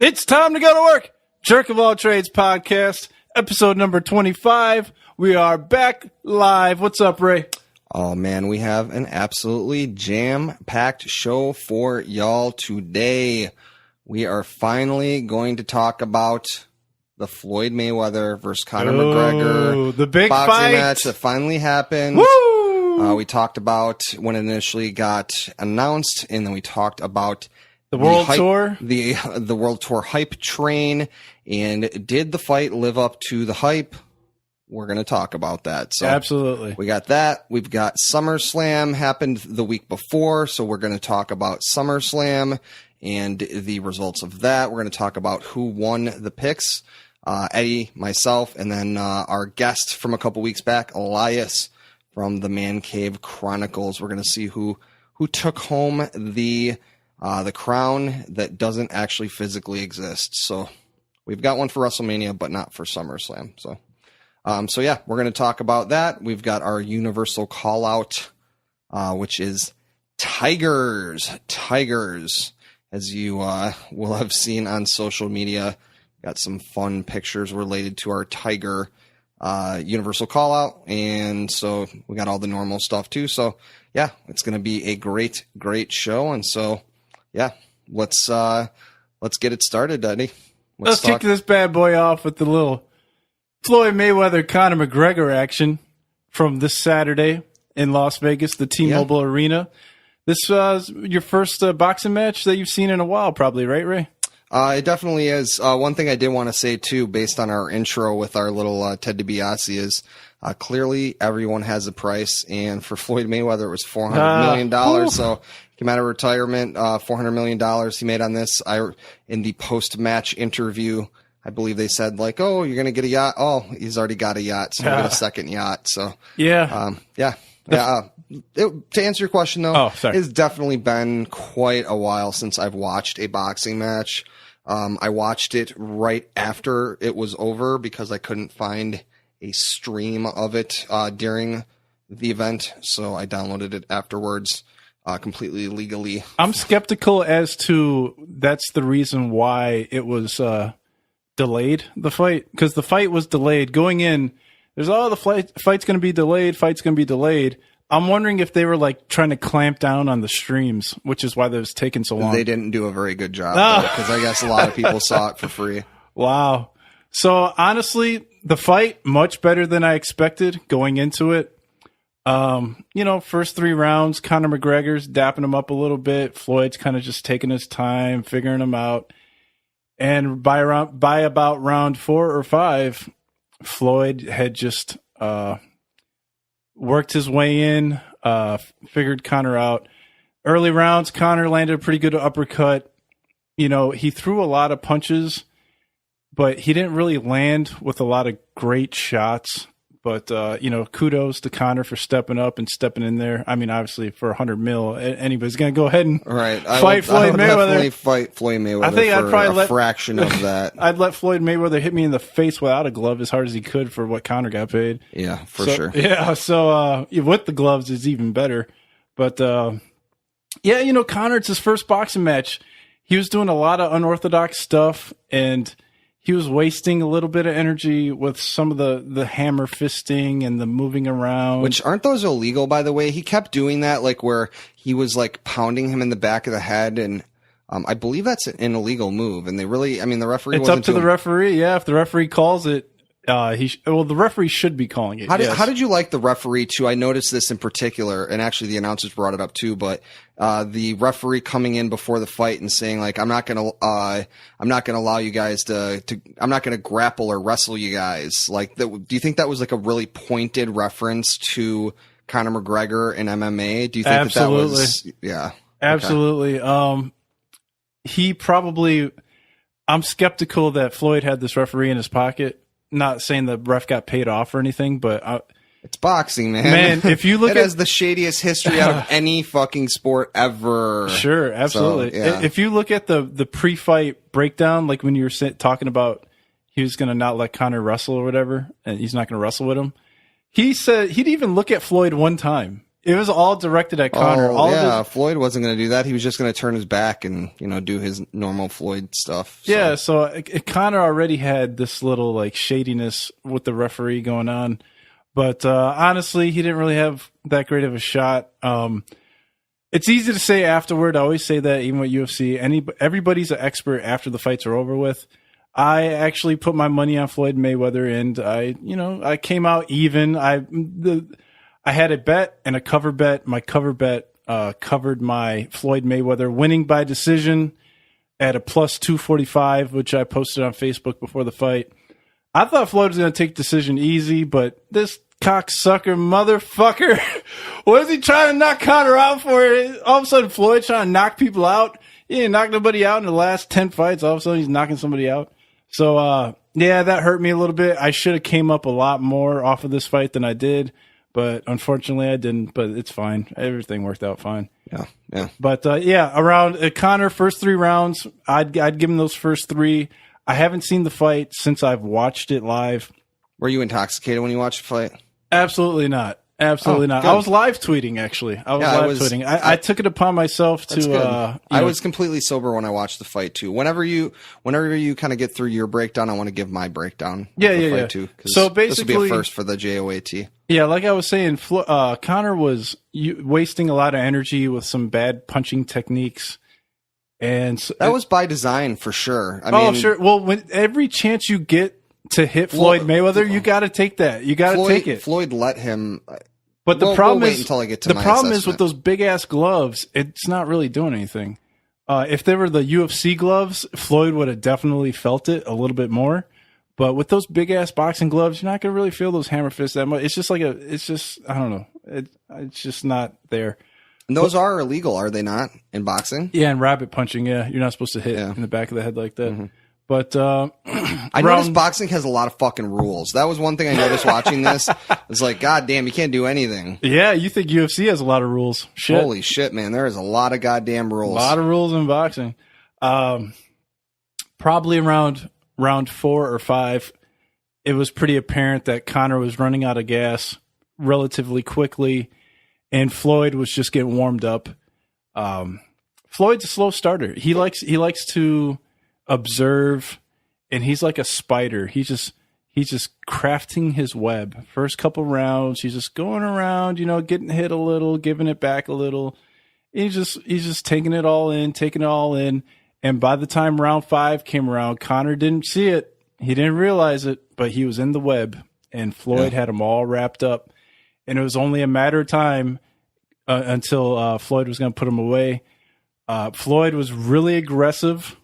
It's time to go to work. Jerk of All Trades Podcast, episode number 25. We are back live. What's up, Ray? Oh, man, we have an absolutely jam-packed show for y'all today. We are finally going to talk about the Floyd Mayweather versus Conor McGregor. The big boxing fight match that finally happened. Woo! We talked about when it initially got announced, and then we talked about the World Tour. The World Tour hype train. And did the fight live up to the hype? We're going to talk about that. So absolutely. We got that. We've got SummerSlam happened the week before. So we're going to talk about SummerSlam and the results of that. We're going to talk about who won the picks. Eddie, myself, and then our guest from a couple weeks back, Elias from the Man Cave Chronicles. We're going to see who took home the crown that doesn't actually physically exist. So we've got one for WrestleMania, but not for SummerSlam. So yeah, we're going to talk about that. We've got our universal call out, which is Tigers. Tigers, as you will have seen on social media. Got some fun pictures related to our Tiger universal call out. And so we got all the normal stuff too. So yeah, it's going to be a great, great show. And so yeah, let's get it started, Eddie. Let's kick this bad boy off with the little Floyd Mayweather Conor McGregor action from this Saturday in Las Vegas, the T-Mobile Arena. This was your first boxing match that you've seen in a while, probably, right, Ray? It definitely is. One thing I did want to say, too, based on our intro with our little Ted DiBiase is clearly everyone has a price. And for Floyd Mayweather, it was $400 million. So came out of retirement, $400 million he made on this. In the post-match interview, I believe they said, like, oh, you're going to get a yacht. Oh, he's already got a yacht, so we'll get a second yacht. So, to answer your question, though, it's definitely been quite a while since I've watched a boxing match. I watched it right after it was over because I couldn't find a stream of it during the event, so I downloaded it afterwards. Completely legally. I'm skeptical as to that's the reason why it was delayed, the fight, because the fight was delayed going in. There's the fight's going to be delayed. Fight's going to be delayed. I'm wondering if they were like trying to clamp down on the streams, which is why that was taking so long. They didn't do a very good job because I guess a lot of people saw it for free. Wow. So honestly, the fight much better than I expected going into it. First 3 rounds, Conor McGregor's dapping him up a little bit. Floyd's kind of just taking his time, figuring him out. And by about round 4 or 5, Floyd had just worked his way in, figured Conor out. Early rounds, Conor landed a pretty good uppercut. He threw a lot of punches, but he didn't really land with a lot of great shots. But, kudos to Conor for stepping up and stepping in there. I mean, obviously, for $100 million, anybody's going to go ahead and fight Floyd Mayweather. Definitely fight Floyd Mayweather. I think I'd probably let a fraction of that. I'd let Floyd Mayweather hit me in the face without a glove as hard as he could for what Conor got paid. Yeah, for sure. Yeah, so with the gloves is even better. But, Conor, it's his first boxing match. He was doing a lot of unorthodox stuff, and he was wasting a little bit of energy with some of the hammer fisting and the moving around. Which aren't those illegal, by the way? He kept doing that, like where he was like pounding him in the back of the head, and I believe that's an illegal move. And they really, the referee. It's up to the referee. Yeah, if the referee calls it, The referee should be calling it. How did you like the referee too? I noticed this in particular, and actually the announcers brought it up too. But the referee coming in before the fight and saying like, I'm not gonna allow you guys I'm not gonna grapple or wrestle you guys. Like, do you think that was like a really pointed reference to Conor McGregor in MMA? Do you think Absolutely. that was? Yeah, absolutely. Okay. He probably. I'm skeptical that Floyd had this referee in his pocket. Not saying the ref got paid off or anything, but it's boxing, man. Man, if you look it has the shadiest history out of any fucking sport ever. Sure, absolutely. So, yeah. If you look at the pre-fight breakdown, like when you were talking about he was going to not let Conor wrestle or whatever, and he's not going to wrestle with him, he said he'd even look at Floyd one time. It was all directed at Conor. Floyd wasn't going to do that. He was just going to turn his back and do his normal Floyd stuff. So. Yeah, so Conor already had this little like shadiness with the referee going on, but honestly, he didn't really have that great of a shot. It's easy to say afterward. I always say that even with UFC, everybody's an expert after the fights are over with. I actually put my money on Floyd Mayweather, and I came out even. I had a bet and a cover bet. My cover bet covered my Floyd Mayweather winning by decision at a plus 245, which I posted on Facebook before the fight. I thought Floyd was going to take decision easy, but this cocksucker motherfucker, what is he trying to knock Conor out for? All of a sudden, Floyd trying to knock people out. He didn't knock nobody out in the last 10 fights. All of a sudden, he's knocking somebody out. So, yeah, that hurt me a little bit. I should have came up a lot more off of this fight than I did. But unfortunately, I didn't. But it's fine. Everything worked out fine. Yeah. But around Conor, first 3 rounds, I'd give him those first 3. I haven't seen the fight since I've watched it live. Were you intoxicated when you watched the fight? Absolutely not. Absolutely not. Good. I was live tweeting, actually. Tweeting. I took it upon myself to. I was completely sober when I watched the fight too. Whenever you kind of get through your breakdown, I want to give my breakdown. Yeah. Too, so basically, this will be a first for the JOAT. Yeah, like I was saying, Conor was wasting a lot of energy with some bad punching techniques, and that was by design for sure. I mean, sure. Well, when every chance you get to hit Floyd Mayweather, you got to take that. You got to take it. Floyd let him. But the problem we'll is, until I get to the my problem assessment. is with those big ass gloves, it's not really doing anything. If they were the UFC gloves, Floyd would have definitely felt it a little bit more. But with those big ass boxing gloves, you're not gonna really feel those hammer fists that much. It's just like I don't know. It's just not there. And those are illegal, are they not, in boxing? Yeah, and rabbit punching. Yeah, you're not supposed to hit in the back of the head like that. Mm-hmm. But I noticed boxing has a lot of fucking rules. That was one thing I noticed watching this. It's like, God damn, you can't do anything. Yeah, you think UFC has a lot of rules? Shit. Holy shit, man! There is a lot of goddamn rules. A lot of rules in boxing. Probably around round 4 or 5, it was pretty apparent that Conor was running out of gas relatively quickly, and Floyd was just getting warmed up. Floyd's a slow starter. He likes to observe, and he's like a spider. He's just crafting his web. First couple rounds, he's just going around, getting hit a little, giving it back a little. He's just taking it all in. And by the time round 5 came around, Conor didn't see it. He didn't realize it, but he was in the web, and Floyd had him all wrapped up. And it was only a matter of time until Floyd was going to put him away. Floyd was really aggressive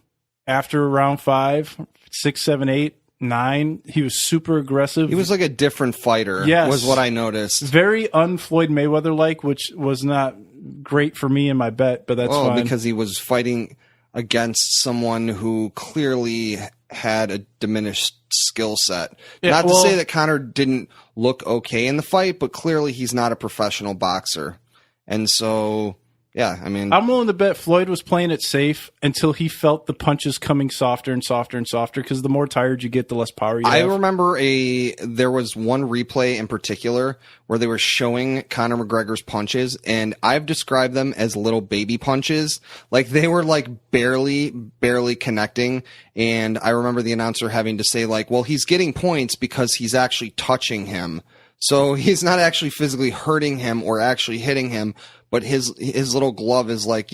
after round 5, 6, 7, 8, 9. He was super aggressive. He was like a different fighter, was what I noticed. Very un-Floyd Mayweather-like, which was not great for me in my bet, but that's fine. Because he was fighting against someone who clearly had a diminished skill set. Yeah, not to say that Conor didn't look okay in the fight, but clearly he's not a professional boxer. And so, yeah, I mean, I'm willing to bet Floyd was playing it safe until he felt the punches coming softer and softer and softer, because the more tired you get, the less power you have. I remember there was one replay in particular where they were showing Conor McGregor's punches, and I've described them as little baby punches. Like, they were like barely connecting. And I remember the announcer having to say, like, well, he's getting points because he's actually touching him. So he's not actually physically hurting him or actually hitting him, but his little glove is like,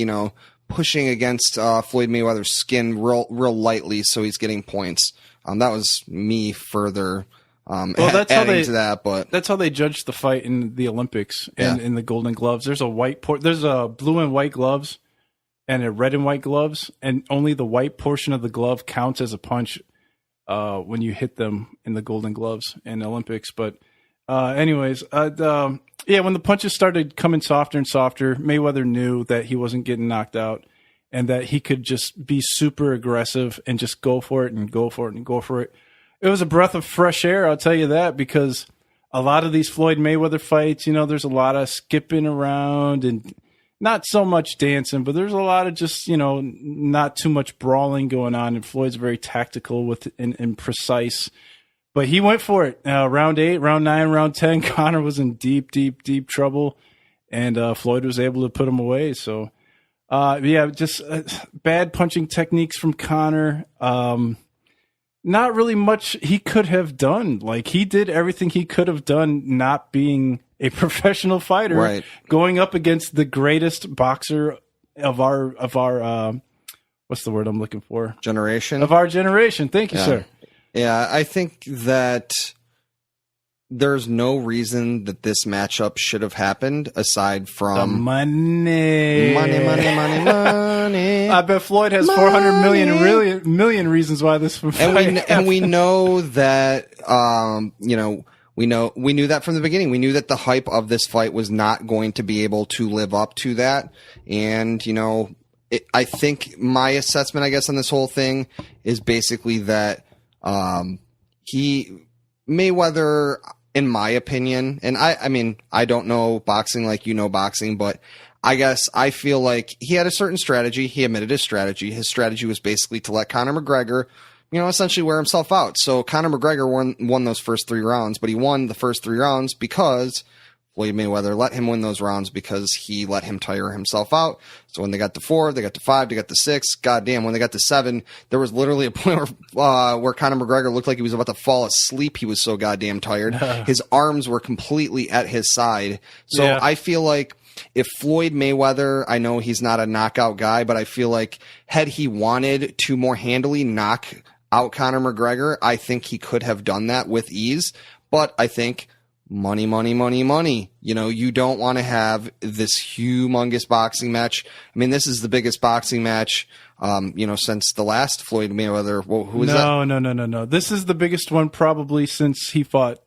pushing against Floyd Mayweather's skin real lightly, so he's getting points. That was me further Well, that's how adding to that, but that's how they judge the fight in the Olympics and in the Golden Gloves. There's a blue and white gloves and a red and white gloves, and only the white portion of the glove counts as a punch when you hit them in the Golden Gloves in the Olympics. But anyways, when the punches started coming softer and softer, Mayweather knew that he wasn't getting knocked out and that he could just be super aggressive and just go for it and go for it and go for it. It was a breath of fresh air, I'll tell you that, because a lot of these Floyd Mayweather fights, there's a lot of skipping around and not so much dancing, but there's a lot of just, not too much brawling going on. And Floyd's very tactical and precise. But he went for it. Round 8, round 9, round 10, Conor was in deep, deep, deep trouble. And Floyd was able to put him away. So, just bad punching techniques from Conor. Not really much he could have done. Like, he did everything he could have done not being a professional fighter, right, going up against the greatest boxer of our what's the word I'm looking for? Generation. Of our generation. Thank you, sir. Yeah, I think that there's no reason that this matchup should have happened aside from the money. Money. I bet Floyd has 400 million reasons why this fight and we know that we knew that from the beginning. We knew that the hype of this fight was not going to be able to live up to that. And I think my assessment, I guess, on this whole thing is basically that Mayweather, in my opinion, and I mean, I don't know boxing like boxing, but I guess I feel like he had a certain strategy. He admitted his strategy. His strategy was basically to let Conor McGregor, essentially wear himself out. So Conor McGregor won those first 3 rounds, but he won the first 3 rounds because Floyd Mayweather let him win those rounds because he let him tire himself out. So when they got to 4, they got to 5, they got to 6. Goddamn, when they got to 7, there was literally a point where Conor McGregor looked like he was about to fall asleep. He was so goddamn tired. His arms were completely at his side. So I feel like if Floyd Mayweather, I know he's not a knockout guy, but I feel like had he wanted to more handily knock out Conor McGregor, I think he could have done that with ease. But I think money. You don't want to have this humongous boxing match. I mean, this is the biggest boxing match, since the last Floyd Mayweather. Well, who is that? No. This is the biggest one probably since he fought.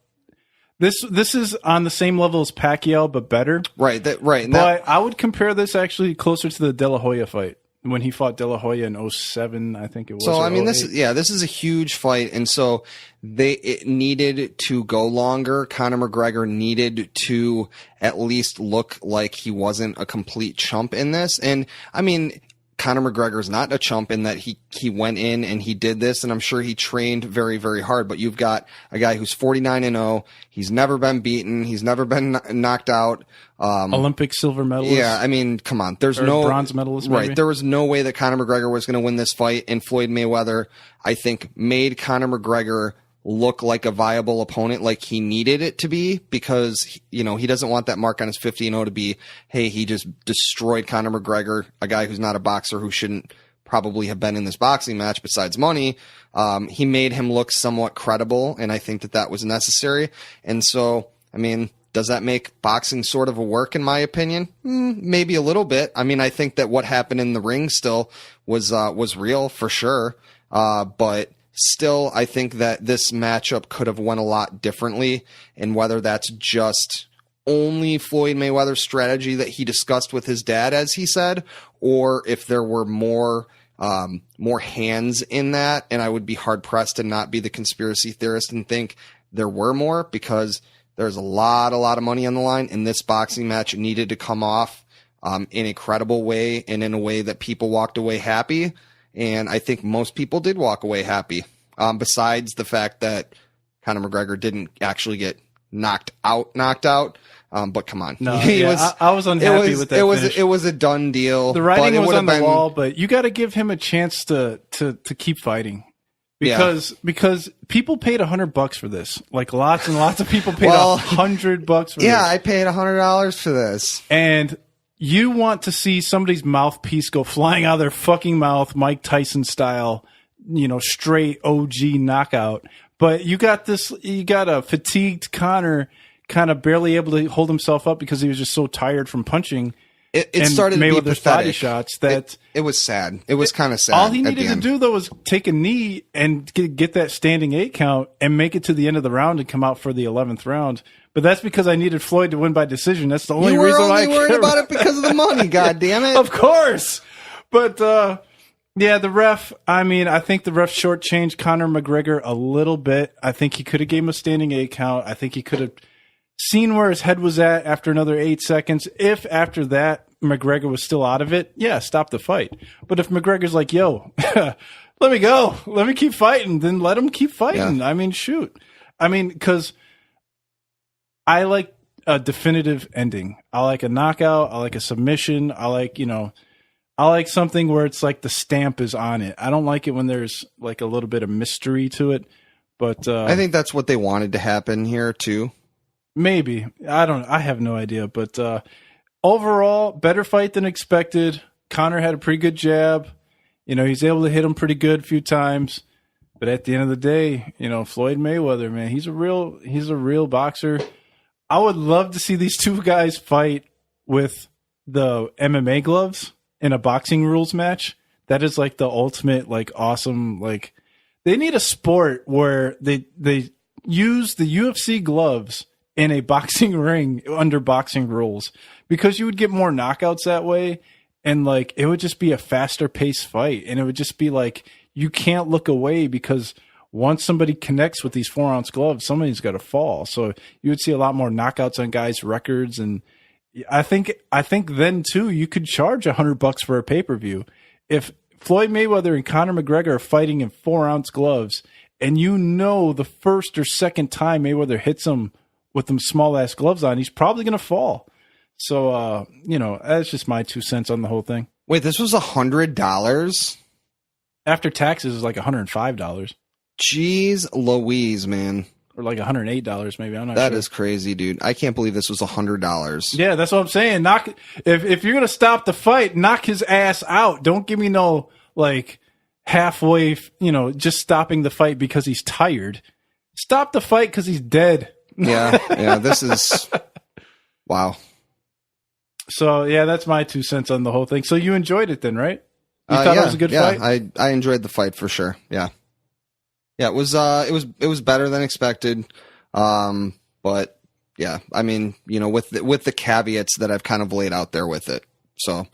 This is on the same level as Pacquiao, but better. Right. But I would compare this actually closer to the De La Hoya fight when he fought De La Hoya in 2007, I think it was. So, I mean, this is a huge fight. And so it needed to go longer. Conor McGregor needed to at least look like he wasn't a complete chump in this. And I mean, Conor McGregor is not a chump in that he went in and he did this, and I'm sure he trained very, very hard. But you've got a guy who's 49-0. He's never been beaten. He's never been knocked out. Olympic silver medalist. Yeah, I mean, come on. There's no bronze medalist. Maybe? Right. There was no way that Conor McGregor was going to win this fight, and Floyd Mayweather, I think, made Conor McGregor look like a viable opponent like he needed it to be, because he doesn't want that mark on his 50-0 to be, hey, he just destroyed Conor McGregor, a guy who's not a boxer, who shouldn't probably have been in this boxing match besides money. He made him look somewhat credible, and I think that was necessary. And so, I mean, does that make boxing sort of a work, in my opinion? Maybe a little bit. I mean, I think that what happened in the ring still was real for sure. But still, I think that this matchup could have went a lot differently, and whether that's just only Floyd Mayweather's strategy that he discussed with his dad, as he said, or if there were more hands in that, and I would be hard pressed to not be the conspiracy theorist and think there were more, because there's a lot of money on the line, and this boxing match needed to come off in a credible way and in a way that people walked away happy. And I think most people did walk away happy, besides the fact that Conor McGregor didn't actually get knocked out. But come on. No, I was unhappy with that finish. It was a done deal. The writing was on the wall, but you got to give him a chance to keep fighting. Because people paid $100 for this. Like, lots and lots of people paid $100 for this. Yeah, I paid $100 for this. And you want to see somebody's mouthpiece go flying out of their fucking mouth, Mike Tyson style, straight OG knockout. But you got a fatigued Conor kind of barely able to hold himself up because he was just so tired from punching. It started to be Mayweather's body pathetic. shots that it was sad. It was kind of sad. all he needed to do though was take a knee and get that standing 8 count and make it to the end of the round and come out for the 11th round. But that's because I needed Floyd to win by decision. That's the only reason why I worried about it because of the money. God damn it! Of course, but yeah, the ref. I mean, I think the ref shortchanged Conor McGregor a little bit. I think he could have gave him a standing 8 count. I think he could have seen where his head was at after another 8 seconds. If after that McGregor was still out of it, yeah, stop the fight. But if McGregor's like, yo, let me go, let me keep fighting, then let him keep fighting. Yeah. I mean, shoot. I mean, because I like a definitive ending. I like a knockout. I like a submission. I like something where it's like the stamp is on it. I don't like it when there's like a little bit of mystery to it. But I think that's what they wanted to happen here too. Maybe. I have no idea. But overall, better fight than expected. Conor had a pretty good jab. He's able to hit him pretty good a few times. But at the end of the day, Floyd Mayweather, man, he's a real boxer. I would love to see these two guys fight with the MMA gloves in a boxing rules match. That is like the ultimate, like, awesome, like, they need a sport where they use the UFC gloves in a boxing ring under boxing rules, because you would get more knockouts that way. And like, it would just be a faster paced fight. And it would just be like, you can't look away, because once somebody connects with these 4-ounce gloves, somebody's got to fall. So you would see a lot more knockouts on guys' records. And I think then too, you could charge $100 for a pay-per-view. If Floyd Mayweather and Conor McGregor are fighting in 4-ounce gloves, and the first or second time Mayweather hits him with them small ass gloves on, he's probably going to fall. So, that's just my 2 cents on the whole thing. Wait, this was $100? After taxes is like $105. Jeez Louise, man. Or like $108, maybe. I'm not sure. That is crazy, dude. I can't believe this was $100. Yeah, that's what I'm saying. If you're gonna stop the fight, knock his ass out. Don't give me no like halfway, just stopping the fight because he's tired. Stop the fight because he's dead. Yeah. This is wow. So yeah, that's my 2 cents on the whole thing. So you enjoyed it then, right? You thought it was a good fight? Yeah, I enjoyed the fight for sure. Yeah. Yeah, it was better than expected. But yeah, I mean, with the caveats that I've kind of laid out there with it. So,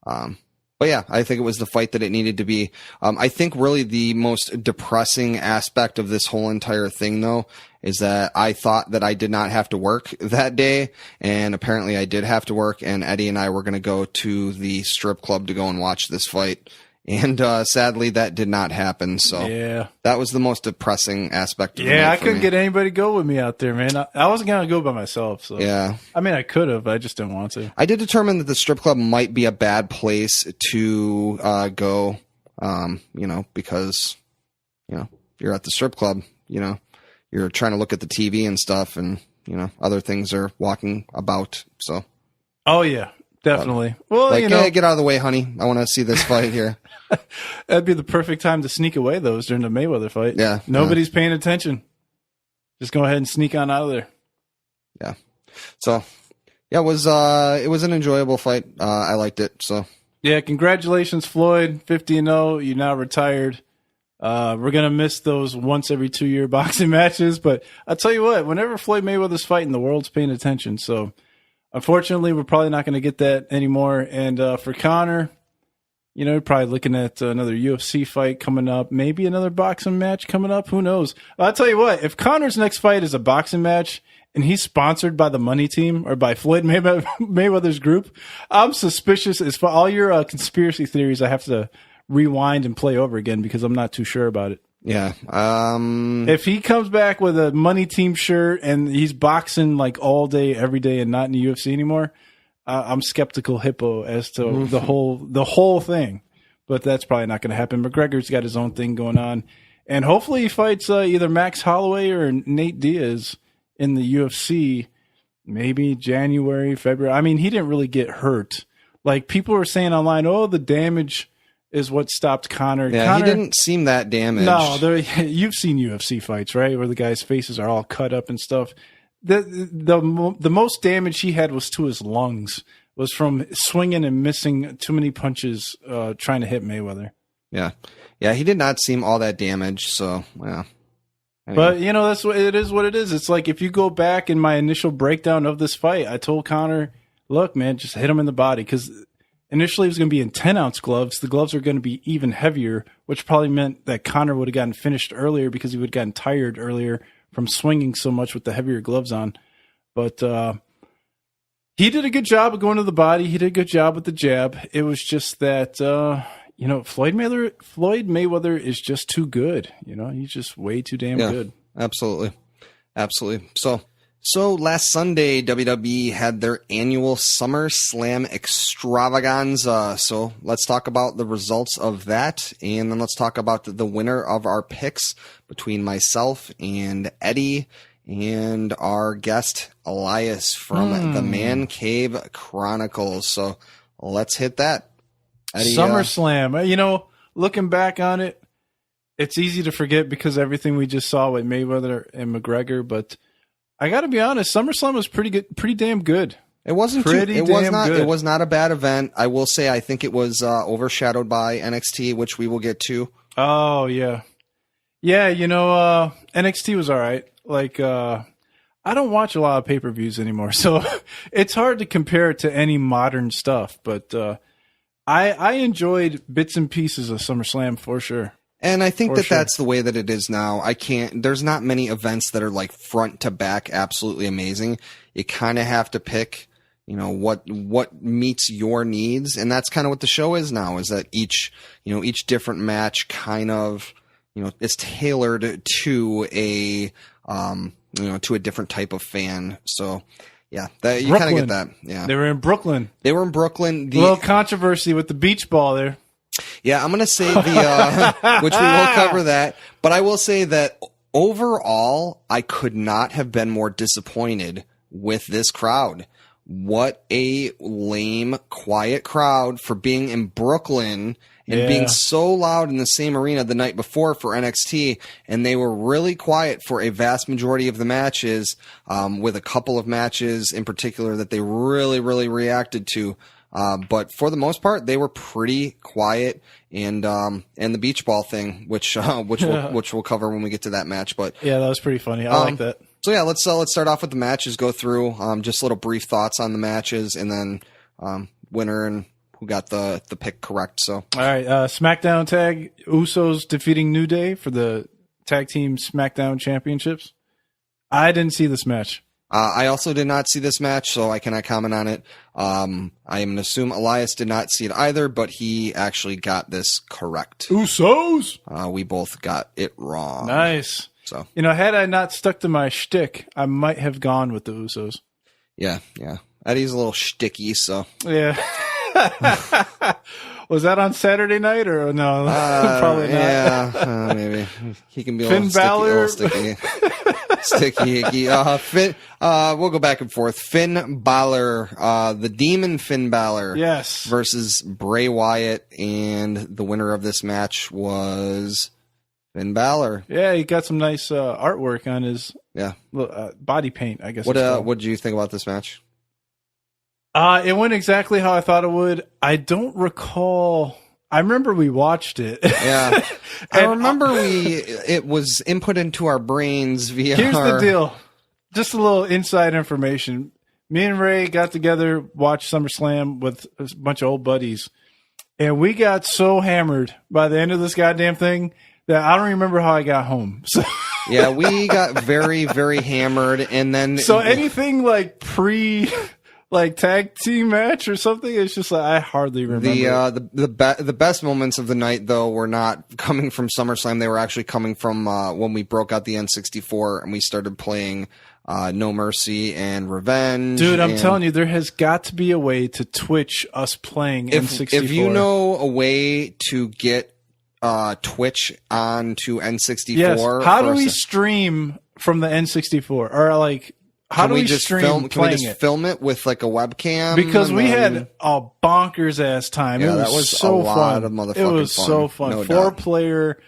but yeah, I think it was the fight that it needed to be. I think really the most depressing aspect of this whole entire thing, though, is that I thought that I did not have to work that day, and apparently I did have to work, and Eddie and I were going to go to the strip club to go and watch this fight. And sadly, that did not happen. So yeah, that was the most depressing aspect of it. Yeah, I couldn't get anybody to go with me out there, man. I wasn't going to go by myself. So yeah, I mean, I could have. I just didn't want to. I did determine that the strip club might be a bad place to go, because, you're at the strip club, you're trying to look at the TV and stuff, and, other things are walking about. So. Oh, yeah. Definitely. Well, hey, get out of the way, honey. I want to see this fight here. That'd be the perfect time to sneak away those during the Mayweather fight. Yeah. Nobody's paying attention. Just go ahead and sneak on out of there. Yeah. So, yeah, it was an enjoyable fight. I liked it. So. Yeah, congratulations, Floyd. 50-0. You now retired. We're going to miss those once every 2-year boxing matches, but I'll tell you what, whenever Floyd Mayweather's fighting, the world's paying attention. So, unfortunately, we're probably not going to get that anymore. And for Conor, you're probably looking at another UFC fight coming up, maybe another boxing match coming up. Who knows? I'll tell you what, if Conor's next fight is a boxing match and he's sponsored by the Money Team or by Floyd Mayweather's group, I'm suspicious. As for all your conspiracy theories, I have to rewind and play over again because I'm not too sure about it. Yeah. If he comes back with a Money Team shirt and he's boxing like all day, every day, and not in the UFC anymore, I'm skeptical hippo as to the whole thing. But that's probably not going to happen. McGregor's got his own thing going on, and hopefully he fights either Max Holloway or Nate Diaz in the UFC. Maybe January, February. I mean, he didn't really get hurt. Like people were saying online, oh, the damage is what stopped Conor. Yeah, Conor, he didn't seem that damaged. No, you've seen UFC fights, right? Where the guys' faces are all cut up and stuff. The most damage he had was to his lungs, was from swinging and missing too many punches trying to hit Mayweather. Yeah. Yeah, he did not seem all that damaged, so, yeah. Anyway. But, that's what it is. What it is. It's like if you go back in my initial breakdown of this fight, I told Conor, look, man, just hit him in the body, because initially it was going to be in 10-ounce gloves. The gloves are going to be even heavier, which probably meant that Conor would have gotten finished earlier because he would have gotten tired earlier from swinging so much with the heavier gloves on. But he did a good job of going to the body. He did a good job with the jab. It was just that, Floyd Mayweather is just too good. He's just way too damn good. Absolutely. So last Sunday, WWE had their annual SummerSlam extravaganza. So let's talk about the results of that, and then let's talk about the winner of our picks between myself and Eddie and our guest Elias from the Man Cave Chronicles. So let's hit that. Eddie, SummerSlam. Looking back on it, it's easy to forget because everything we just saw with Mayweather and McGregor, but I got to be honest, SummerSlam was pretty good, pretty damn good. It wasn't pretty it damn was not good. It was not a bad event. I will say I think it was overshadowed by NXT, which we will get to. Oh, yeah. Yeah, NXT was all right. Like I don't watch a lot of pay-per-views anymore, so it's hard to compare it to any modern stuff, but I enjoyed bits and pieces of SummerSlam for sure. And I think that's the way that it is now. There's not many events that are like front to back absolutely amazing. You kind of have to pick, what meets your needs. And that's kind of what the show is now, is that each different match kind of, is tailored to a different type of fan. So yeah, you kind of get that. Yeah. They were in Brooklyn. A little controversy with the beach ball there. Yeah, I'm going to say which we will cover that, but I will say that overall, I could not have been more disappointed with this crowd. What a lame, quiet crowd for being in Brooklyn and being so loud in the same arena the night before for NXT, and they were really quiet for a vast majority of the matches, with a couple of matches in particular that they really, really reacted to. But for the most part, they were pretty quiet, and the beach ball thing, which we'll cover when we get to that match. But yeah, that was pretty funny. I like that. So yeah, let's start off with the matches. Go through just little brief thoughts on the matches, and then winner and who got the pick correct. So all right, SmackDown tag: Usos defeating New Day for the tag team SmackDown championships. I didn't see this match. I also did not see this match, so I cannot comment on it. I am going to assume Elias did not see it either, but he actually got this correct. Usos? We both got it wrong. Nice. So had I not stuck to my shtick, I might have gone with the Usos. Yeah. Eddie's a little shticky, so. Yeah. Was that on Saturday night or no? Probably not. Yeah, maybe. He can be Finn Balor. Sticky icky. We'll go back and forth. Finn Balor, the Demon Finn Balor. Yes. Versus Bray Wyatt, and the winner of this match was Finn Balor. Yeah, he got some nice artwork on his body paint, I guess. What did you think about this match? It went exactly how I thought it would. I don't recall. I remember we watched it. Yeah. I remember it was input into our brains via Here's the deal. Just a little inside information. Me and Ray got together, watched SummerSlam with a bunch of old buddies, and we got so hammered by the end of this goddamn thing that I don't remember how I got home. So yeah, we got very, very hammered, and then anything like tag team match or something, it's just like I hardly remember. The best moments of the night though were not coming from SummerSlam. They were actually coming from when we broke out the N64 and we started playing No Mercy and Revenge. Dude, I'm telling you, there has got to be a way to Twitch us playing N64. If you know a way to get Twitch onto N64, yes. How do we stream from the N64 or How do we just stream film? Can we playing just it? film it with like a webcam? Because and we then- had a bonkers ass time. Yeah, it was, that was so a lot fun. of motherfucking It was fun. so fun. No doubt. 4-player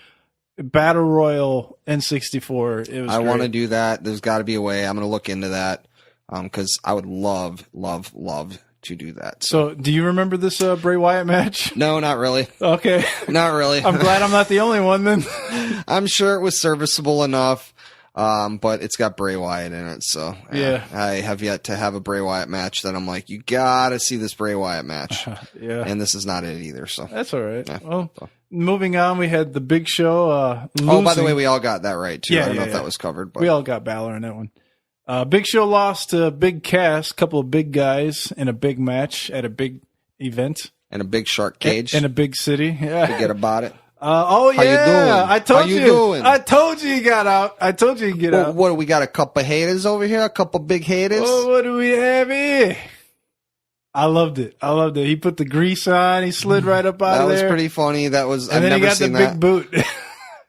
battle royal N64. It was. I want to great. do that. There's got to be a way. I'm going to look into that because I would love to do that. So, do you remember this Bray Wyatt match? No, not really. Okay, Not really. I'm glad I'm not the only one then. I'm sure it was serviceable enough, but it's got Bray Wyatt in it. So Yeah. I have yet to have a Bray Wyatt match that I'm like, you got to see this Bray Wyatt match. Yeah, And this is not it either. So. that's all right. Yeah. Well, moving on, we had the Big Show. Oh, by the losing. way, we all got that right too. Yeah, I don't know yeah, if yeah. that was covered, but We all got Balor in that one. Big Show lost to Big Cass, couple of big guys in a big match at a big event and a big shark cage. in a big city. Yeah. Forget about it. Oh yeah, How you doing? I told How you you. doing? I told you you got out. I told you you get Well, out. what do we got? A couple haters over here? A couple big haters? Oh, what do we have here? I loved it. He put the grease on. He slid right up out That of was there. pretty funny. That was and I've then he never got the seen big that. boot.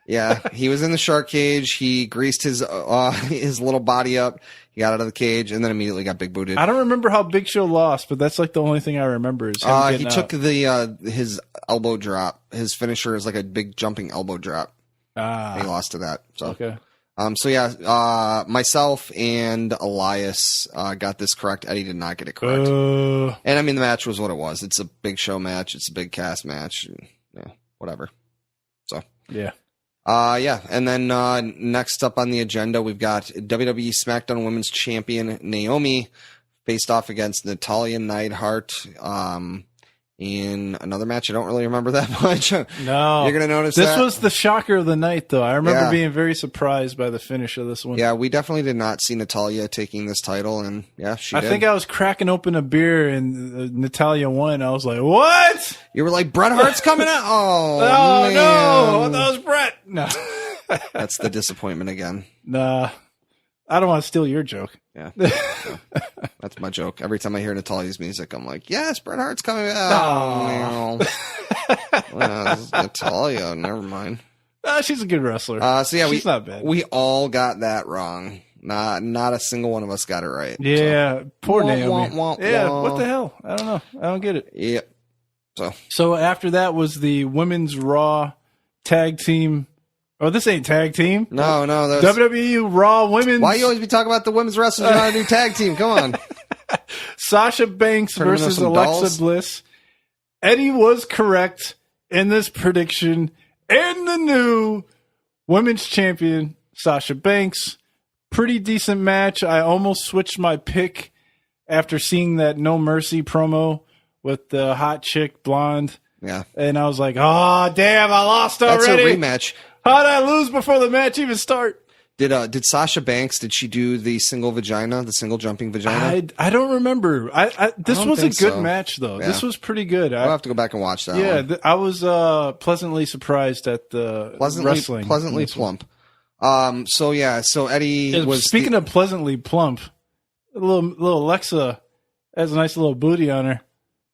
Yeah, he was in the shark cage. He greased his little body up. He got out of the cage and then immediately got big booted. I don't remember how Big Show lost, but that's like the only thing I remember is him He getting took out. the his elbow drop. His finisher is like a big jumping elbow drop. He lost to that. So Okay. So yeah, myself and Elias got this correct. Eddie did not get it correct. And I mean, the match was what it was. It's a Big Show match. It's a big cast match. Yeah, whatever. So Yeah. yeah. And then next up on the agenda, we've got WWE SmackDown Women's Champion Naomi faced off against Natalya Neidhart in another match. I don't really remember that much. No. You're going to notice This that. was the shocker of the night, though. I remember Yeah. being very surprised by the finish of this one. Yeah, we definitely did not see Natalya taking this title, and yeah, she I did. think I was cracking open a beer and Natalia won. I was like, what? You were like, Bret Hart's coming out? Oh, Oh, man. no. That was Brett. No. That's the disappointment again. Nah. I don't want to steal your joke. Yeah. So, that's my joke. Every time I hear Natalya's music, I'm like, yes, Bret Hart's coming out. Oh, well, this is Natalya. Never mind. She's a good wrestler. So yeah, She's not bad. we all got that wrong. Not a single one of us got it right. Yeah. Poor Wah, Naomi. wah, wah, Yeah. wah. What the hell? I don't know. I don't get it. Yeah. So after that was the Women's Raw Tag Team. Oh, this ain't tag team. No, that's WWE Raw Women's. why you always be talking about the women's wrestlers on a new tag team. Come on. Sasha Banks Turn them into versus some Alexa dolls. Bliss. Eddie was correct in this prediction. And the new women's champion, Sasha Banks. Pretty decent match. I almost switched my pick after seeing that No Mercy promo with the hot chick blonde. Yeah. And I was like, oh, damn, I lost That's already. a rematch. How'd I lose before the match even start? Did Sasha Banks, did she do the single vagina, the single jumping vagina? I don't remember. This don't was a think good so. match, though. Yeah. This was pretty good. I'll have to go back and watch that Yeah, one. I was pleasantly surprised at the wrestling. Pleasantly plump. So Eddie was Speaking of pleasantly plump, little Alexa has a nice little booty on her,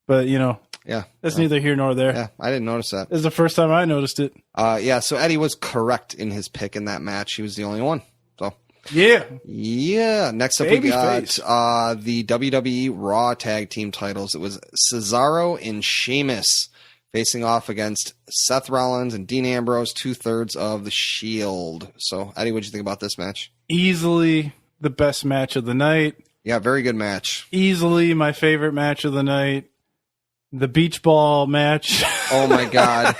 but yeah, that's neither here nor there. yeah, I didn't notice that. This is the first time I noticed it. So Eddie was correct in his pick in that match. He was the only one. So Yeah, next up Baby we got face. the WWE Raw Tag Team titles. It was Cesaro and Sheamus facing off against Seth Rollins and Dean Ambrose, 2/3 of the Shield. So Eddie, what'd you think about this match? easily the best match of the night. Yeah, very good match. Easily my favorite match of the night. The beach ball match. Oh my God.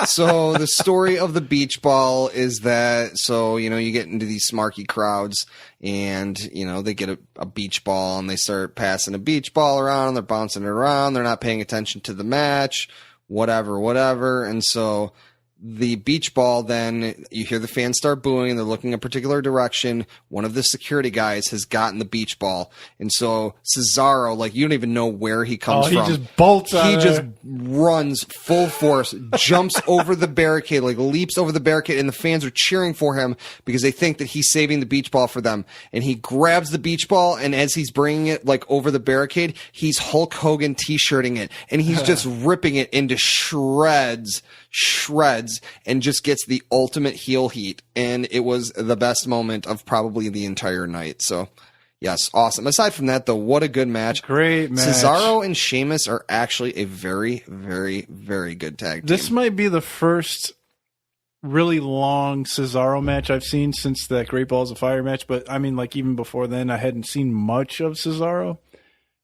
So the story of the beach ball is that, you get into these smarky crowds and, they get a beach ball and they start passing a beach ball around. They're bouncing it around. They're not paying attention to the match, whatever. And so the beach ball, then you hear the fans start booing and they're looking a particular direction. One of the security guys has gotten the beach ball. And so Cesaro, you don't even know where he comes he from. just bolts out He of just there. runs full force, jumps over the barricade, leaps over the barricade, and the fans are cheering for him because they think that he's saving the beach ball for them. And he grabs the beach ball, and as he's bringing it over the barricade, he's Hulk Hogan t-shirting it, and he's just ripping it into shreds, and just gets the ultimate heel heat. And it was the best moment of probably the entire night. So Yes, awesome. Aside from that, though, what a good match. Great match. Cesaro and Sheamus are actually a very, very, very good tag team. This might be the first really long Cesaro match I've seen since that Great Balls of Fire match, but I mean, like, even before then, I hadn't seen much of Cesaro.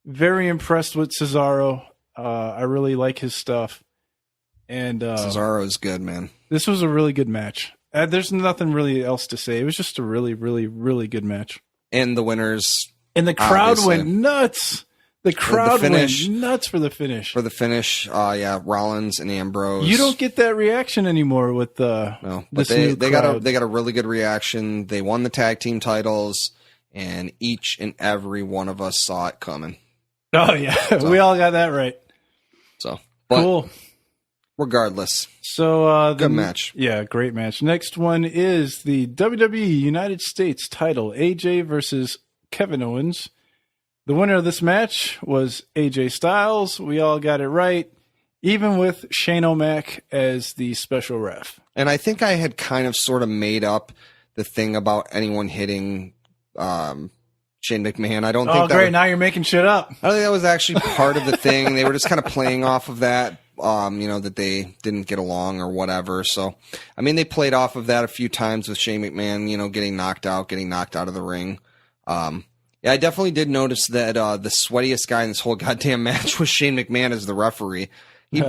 Very impressed with Cesaro. I really like his stuff. And Cesaro is good, man. This was a really good match. There's nothing really else to say. It was just a really, really, really good match. And the winners. And the crowd went nuts. The crowd went nuts for the finish. For the finish, Rollins and Ambrose. You don't get that reaction anymore with no, but they got a really good reaction. They won the tag team titles, and each and every one of us saw it coming. Oh yeah, so, we all got that right. So, but cool. Regardless, so good match. Yeah, great match. Next one is the WWE United States title: AJ versus Kevin Owens. The winner of this match was AJ Styles. We all got it right, even with Shane O'Mac as the special ref. And I think I had kind of sort of made up the thing about anyone hitting Shane McMahon. I don't think. Oh, great! Now you're making shit up. I don't think that was actually part of the thing. They were just kind of playing off of that. That they didn't get along or whatever. So, I mean, they played off of that a few times with Shane McMahon, getting knocked out of the ring. Yeah, I definitely did notice that the sweatiest guy in this whole goddamn match was Shane McMahon as the referee. He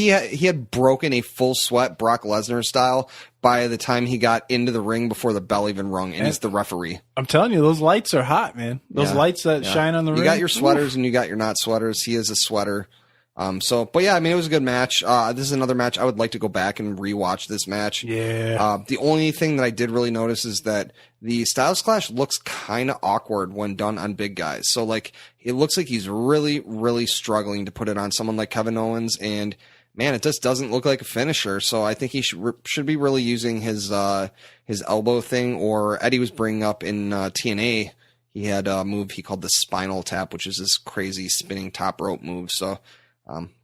had broken a full sweat Brock Lesnar style by the time he got into the ring before the bell even rung, and he's the referee. I'm telling you, those lights are hot, man. Those lights that shine on the ring. You got your sweaters and you got your not sweaters. He is a sweater. But yeah, I mean, it was a good match. This is another match I would like to go back and rewatch this match. Yeah. The only thing that I did really notice is that the Styles Clash looks kind of awkward when done on big guys. So like, it looks like he's really, really struggling to put it on someone like Kevin Owens, and man, it just doesn't look like a finisher. So I think he should be really using his elbow thing, or Eddie was bringing up in TNA. He had a move he called the spinal tap, which is this crazy spinning top rope move. So,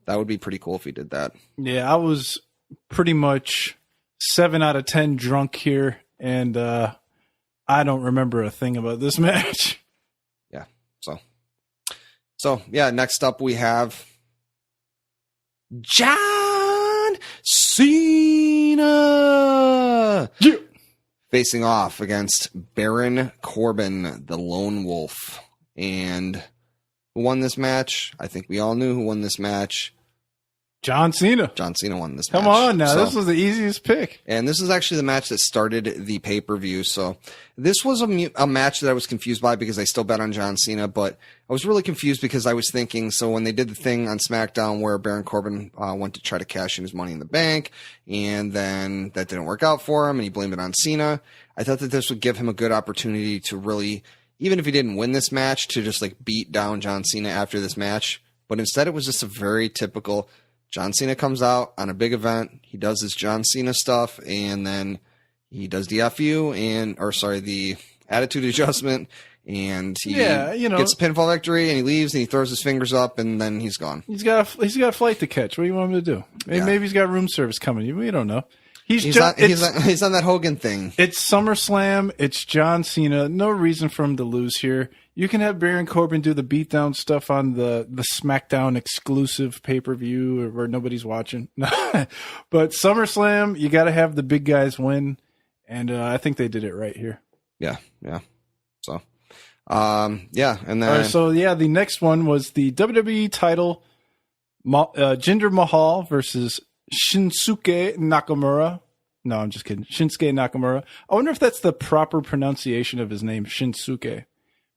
that would be pretty cool if he did that. Yeah, I was pretty much 7 out of 10 drunk here, and I don't remember a thing about this match. Yeah, so yeah. Next up, we have John Cena facing off against Baron Corbin, the Lone Wolf, and. Who won this match? I think we all knew who won this match. John Cena. John Cena won this match. Come on now. This was the easiest pick. And this is actually the match that started the pay-per-view. So this was a match that I was confused by because I still bet on John Cena, but I was really confused because I was thinking, so when they did the thing on SmackDown where Baron Corbin went to try to cash in his Money in the Bank, and then that didn't work out for him, and he blamed it on Cena, I thought that this would give him a good opportunity to really, even if he didn't win this match, to just like beat down John Cena after this match. But instead it was just a very typical John Cena comes out on a big event, he does his John Cena stuff, and then he does the the attitude adjustment, and he gets a pinfall victory, and he leaves, and he throws his fingers up, and then he's gone. He's got a flight to catch. What do you want him to do? Maybe he's got room service coming. We don't know. He's on that Hogan thing. It's SummerSlam. It's John Cena. No reason for him to lose here. You can have Baron Corbin do the beatdown stuff on the SmackDown exclusive pay-per-view where nobody's watching. But SummerSlam, you got to have the big guys win. And I think they did it right here. Yeah. So, and then... the next one was the WWE title, Jinder Mahal versus Shinsuke Nakamura. No, I'm just kidding. Shinsuke Nakamura. I wonder if that's the proper pronunciation of his name, Shinsuke.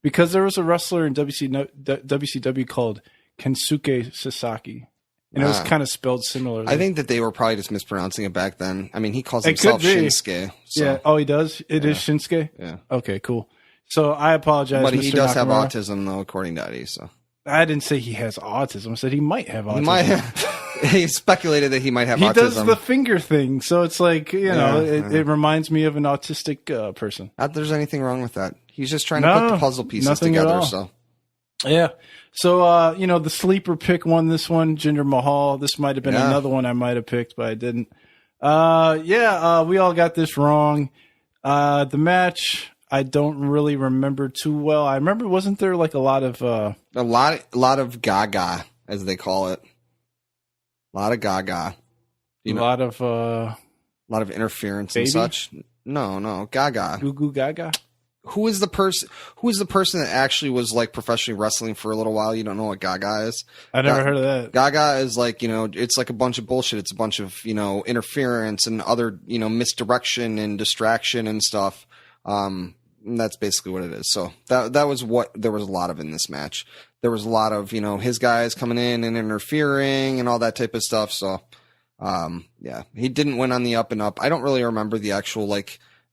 Because there was a wrestler in WCW called Kensuke Sasaki. And it was kind of spelled similarly. I think that they were probably just mispronouncing it back then. I mean, he calls himself Shinsuke. So. Yeah. Oh, he does? It is Shinsuke? Yeah. Okay, cool. So I apologize, but Mr. he does Nakamura. have autism, though, according to Eddie. So I didn't say he has autism. I said he might have autism. He might have. He speculated that he might have autism. He does the finger thing. So it's like, it reminds me of an autistic person. Not that there's anything wrong with that. He's just trying to put the puzzle pieces together. So yeah. So, the sleeper pick won this one, Jinder Mahal. This might have been another one I might have picked, but I didn't. We all got this wrong. The match, I don't really remember too well. I remember, wasn't there like a lot of gaga, as they call it. A lot of gaga. A lot of interference baby? And such. No, gaga. Goo goo gaga. Who is the person that actually was like professionally wrestling for a little while? You don't know what gaga is? I never heard of that. Gaga is like, it's like a bunch of bullshit. It's a bunch of, interference and other, misdirection and distraction and stuff. That's basically what it is. So that was what there was a lot of in this match. There was a lot of, his guys coming in and interfering and all that type of stuff. So, yeah, he didn't win on the up and up. I don't really remember the actual,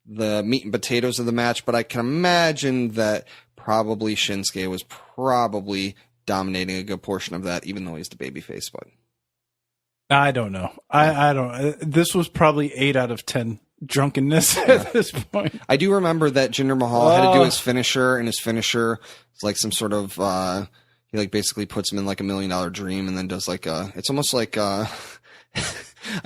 the meat and potatoes of the match, but I can imagine that probably Shinsuke was probably dominating a good portion of that, even though he's the babyface. But I don't know. I don't. This was probably 8 out of 10 drunkenness at this point. I do remember that Jinder Mahal had to do his finisher, and his finisher is like some sort of he basically puts him in like $1 million dream, and then does it's almost like I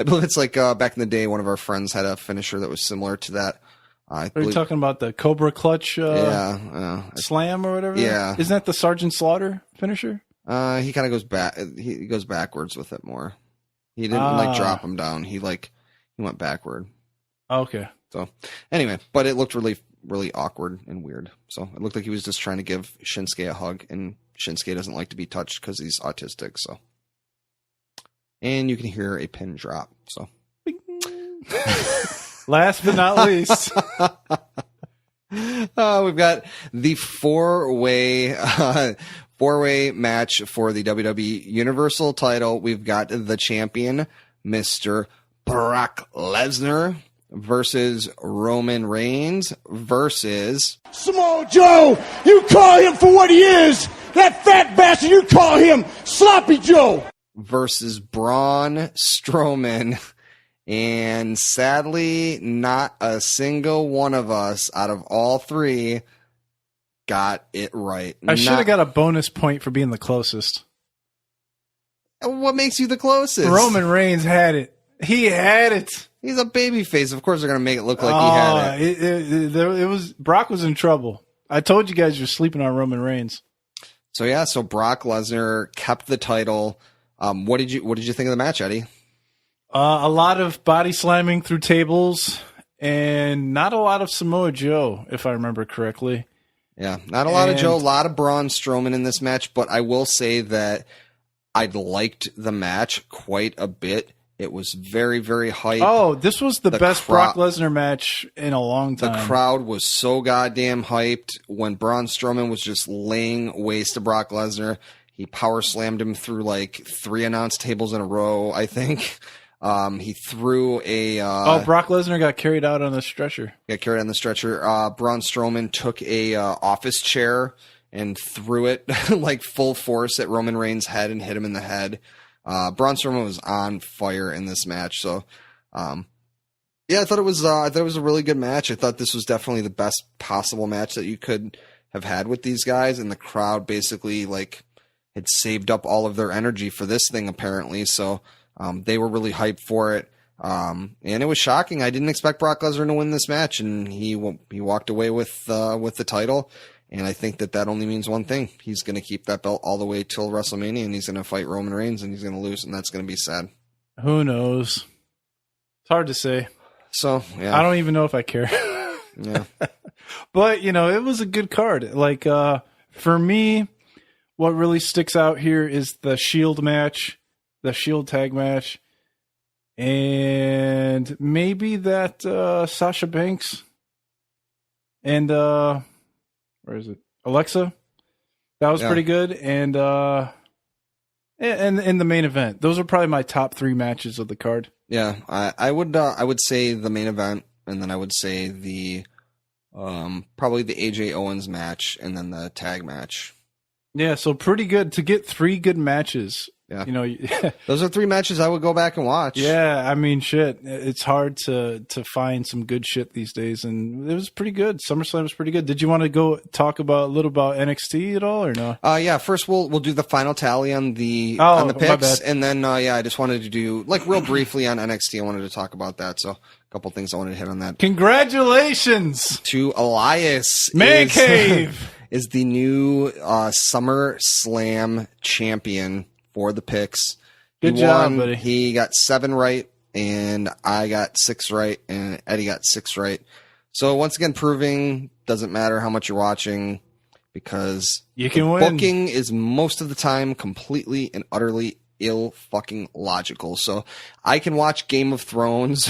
believe it's like back in the day, one of our friends had a finisher that was similar to that. Are you talking about the Cobra Clutch slam or whatever? Yeah. Isn't that the Sergeant Slaughter finisher? He kind of goes back. He goes backwards with it more. He didn't drop him down. He went backward. Okay. So anyway, but it looked really, really awkward and weird. So it looked like he was just trying to give Shinsuke a hug, and Shinsuke doesn't like to be touched because he's autistic. So, and you can hear a pin drop. So. Last but not least, we've got the four-way match for the WWE Universal title. We've got the champion, Mr. Brock Lesnar, versus Roman Reigns versus Samoa Joe. You call him for what he is. That fat bastard, you call him Sloppy Joe. Versus Braun Strowman. And sadly, not a single one of us out of all three got it right. I should have got a bonus point for being the closest. What makes you the closest? Roman Reigns had it. He had it. He's a babyface. Of course, they're going to make it look like he had it. It was Brock was in trouble. I told you guys you're sleeping on Roman Reigns. So Brock Lesnar kept the title. What did you think of the match, Eddie? A lot of body slamming through tables and not a lot of Samoa Joe, if I remember correctly. Yeah, not a lot of Joe, a lot of Braun Strowman in this match, but I will say that I liked the match quite a bit. It was very, very hype. Oh, this was the best Brock Lesnar match in a long time. The crowd was so goddamn hyped when Braun Strowman was just laying waste to Brock Lesnar. He power slammed him through 3 announce tables in a row, I think. He threw a... Brock Lesnar got carried out on the stretcher. Braun Strowman took a office chair and threw it full force at Roman Reigns' head and hit him in the head. Braun Strowman was on fire in this match. So, I thought it was a really good match. I thought this was definitely the best possible match that you could have had with these guys. And the crowd basically had saved up all of their energy for this thing apparently. So, they were really hyped for it. And it was shocking. I didn't expect Brock Lesnar to win this match, and he walked away with the title. And I think that only means one thing. He's going to keep that belt all the way till WrestleMania, and he's going to fight Roman Reigns, and he's going to lose, and that's going to be sad. Who knows? It's hard to say. So, yeah. I don't even know if I care. Yeah. But, it was a good card. For me, what really sticks out here is the Shield match. The Shield tag match, and maybe that Sasha Banks and where is it? Alexa. That was pretty good, and in the main event, those are probably my top 3 matches of the card. Yeah, I would say the main event, and then I would say the probably the AJ Owens match, and then the tag match. Yeah, so pretty good to get 3 good matches. Yeah. Those are 3 matches I would go back and watch. Yeah, I mean, shit. It's hard to find some good shit these days, and it was pretty good. SummerSlam was pretty good. Did you want to go talk a little about NXT at all, or no? Yeah. First, we'll do the final tally on the picks, and then I just wanted to do real briefly on NXT. I wanted to talk about that. So couple things I wanted to hit on that. Congratulations To Elias. Man Cave is the new SummerSlam champion for the picks. Good job, buddy. He got 7 right, and I got 6 right, and Eddie got 6 right. So once again, proving doesn't matter how much you're watching, because you can win. Booking is most of the time completely and utterly fucking logical. So I can watch Game of Thrones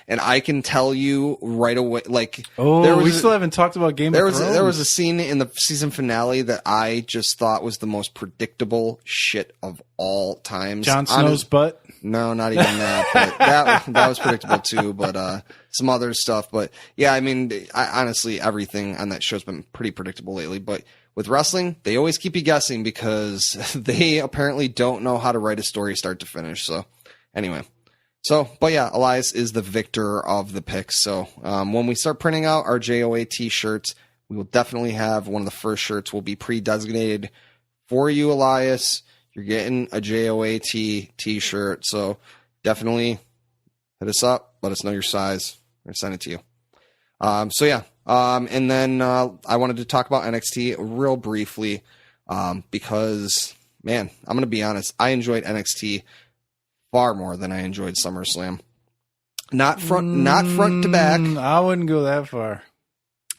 and I can tell you right away, like, we still haven't talked about Game of Thrones. There was a scene in the season finale that I just thought was the most predictable shit of all times. Jon Snow's butt? No, not even that. But that was predictable too, but some other stuff. But yeah, I mean, honestly, everything on that show's been pretty predictable lately. But with wrestling, they always keep you guessing because they apparently don't know how to write a story start to finish. So anyway, but yeah, Elias is the victor of the picks. So when we start printing out our JOAT shirts, we will definitely have one of the first shirts will be pre-designated for you, Elias. You're getting a JOAT t-shirt. So definitely hit us up. Let us know your size. We're going to send it to you. So yeah. And then I wanted to talk about NXT real briefly because, man, I'm going to be honest. I enjoyed NXT far more than I enjoyed SummerSlam. Not front to back. I wouldn't go that far.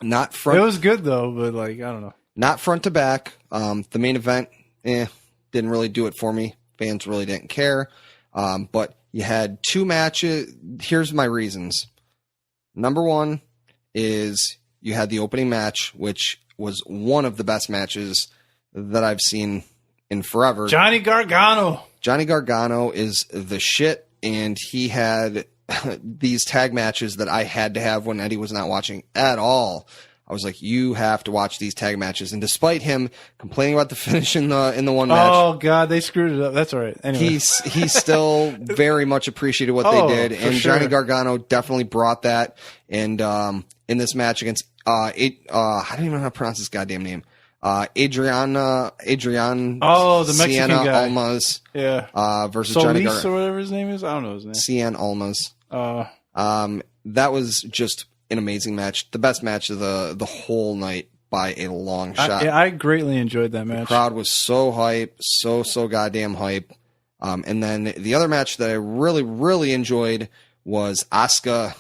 Not front. It was good though, but like, I don't know. Not front to back. The main event, didn't really do it for me. Fans really didn't care. But you had 2 matches. Here's my reasons. Number 1 is you had the opening match, which was one of the best matches that I've seen in forever. Johnny Gargano. Johnny Gargano is the shit, and he had these tag matches that I had to have when Eddie was not watching at all. I was like, you have to watch these tag matches. And despite him complaining about the finish in the one match. Oh God, they screwed it up. That's all right. Anyway. He still very much appreciated what they did. And sure. Johnny Gargano definitely brought that. And in this match against I don't even know how to pronounce this goddamn name. Adrian the Mexican Sienna guy. Almas. Yeah. Versus Solis Johnny Gargano. or whatever his name is. I don't know his name. Sienna Almas. That was just an amazing match. The best match of the whole night by a long shot. I greatly enjoyed that match. The crowd was so hype, so goddamn hype. And then the other match that I really, really enjoyed was Asuka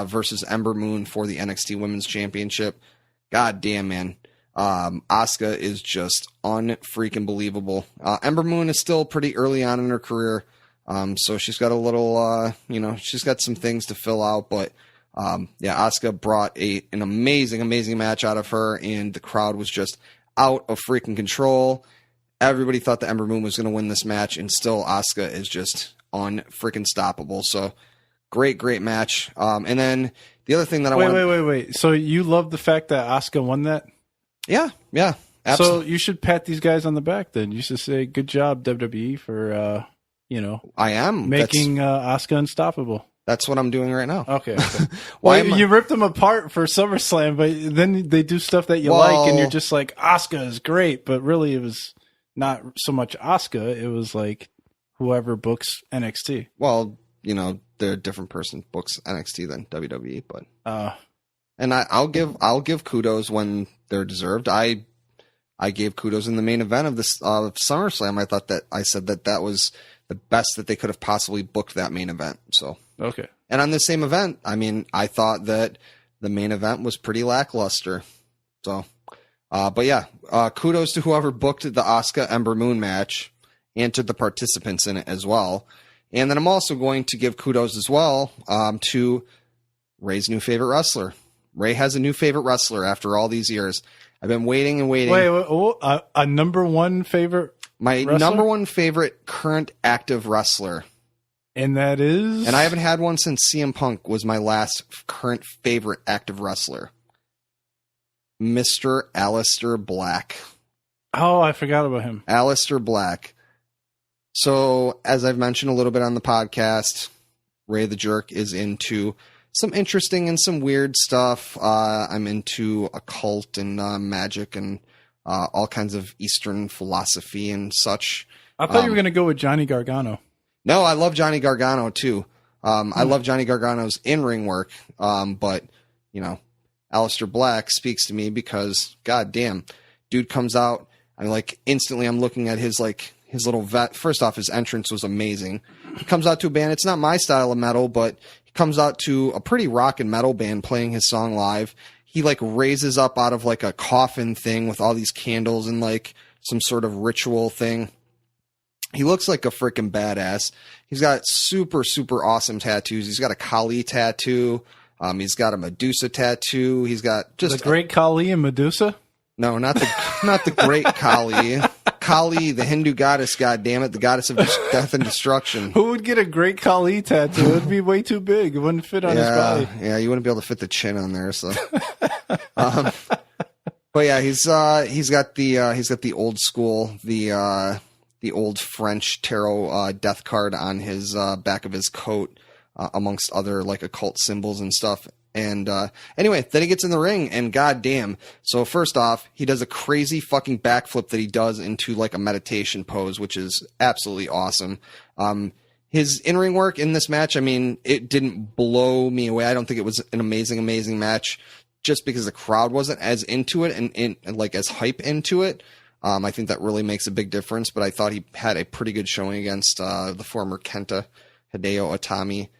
versus Ember Moon for the NXT Women's Championship. God damn, man. Asuka is just unfreaking believable. Ember Moon is still pretty early on in her career. So she's got a little, she's got some things to fill out, but Asuka brought an amazing match out of her, and the crowd was just out of freaking control. Everybody thought that Ember Moon was going to win this match, and still Asuka is just freaking stoppable. So great match. And then the other thing that Wait. So you love the fact that Asuka won that? Yeah, absolutely. So you should pat these guys on the back then. You should say, good job, WWE, for, I am making Asuka unstoppable. That's what I'm doing right now. Okay. Well, you ripped them apart for SummerSlam, but then they do stuff that you like, and you're just like, Asuka is great, but really it was not so much Asuka. It was like whoever books NXT. Well, they're a different person books NXT than WWE, but and I'll give kudos when they're deserved. I gave kudos in the main event of this SummerSlam. I thought that I said that was the best that they could have possibly booked that main event. So okay. And on the same event, I mean, I thought that the main event was pretty lackluster. So, but yeah, kudos to whoever booked the Asuka Ember Moon match and to the participants in it as well. And then I'm also going to give kudos as well to Ray's new favorite wrestler. Ray has a new favorite wrestler after all these years. I've been waiting and waiting. Wait, a number one favorite? My wrestler? Number one favorite current active wrestler. And that is? And I haven't had one since CM Punk was my last current favorite active wrestler. Mr. Aleister Black. Oh, I forgot about him. Aleister Black. So, as I've mentioned a little bit on the podcast, Ray the Jerk is into some interesting and some weird stuff. I'm into occult and magic and all kinds of Eastern philosophy and such. I thought you were going to go with Johnny Gargano. No, I love Johnny Gargano too. I love Johnny Gargano's in-ring work, but, you know, Aleister Black speaks to me because, goddamn, dude comes out, and like instantly I'm looking at his little vet. First off, his entrance was amazing. He comes out to a band. It's not my style of metal, but he comes out to a pretty rock and metal band playing his song live. He like raises up out of like a coffin thing with all these candles and like some sort of ritual thing. He looks like a freaking badass. He's got super, super awesome tattoos. He's got a Kali tattoo. He's got a Medusa tattoo. He's got just the great Kali and Medusa. No, not the great Kali. Kali, the Hindu goddess, goddammit, the goddess of death and destruction. Who would get a great Kali tattoo? It would be way too big. It wouldn't fit on his body. Yeah, you wouldn't be able to fit the chin on there. So, but yeah, he's got the old school, the old French tarot death card on his back of his coat, amongst other like occult symbols and stuff. And anyway, then he gets in the ring, and goddamn. So first off, he does a crazy fucking backflip that he does into like a meditation pose, which is absolutely awesome. His in-ring work in this match, I mean, it didn't blow me away. I don't think it was an amazing match, just because the crowd wasn't as into it and like as hype into it. I think that really makes a big difference. But I thought he had a pretty good showing against the former Kenta, Hideo Itami.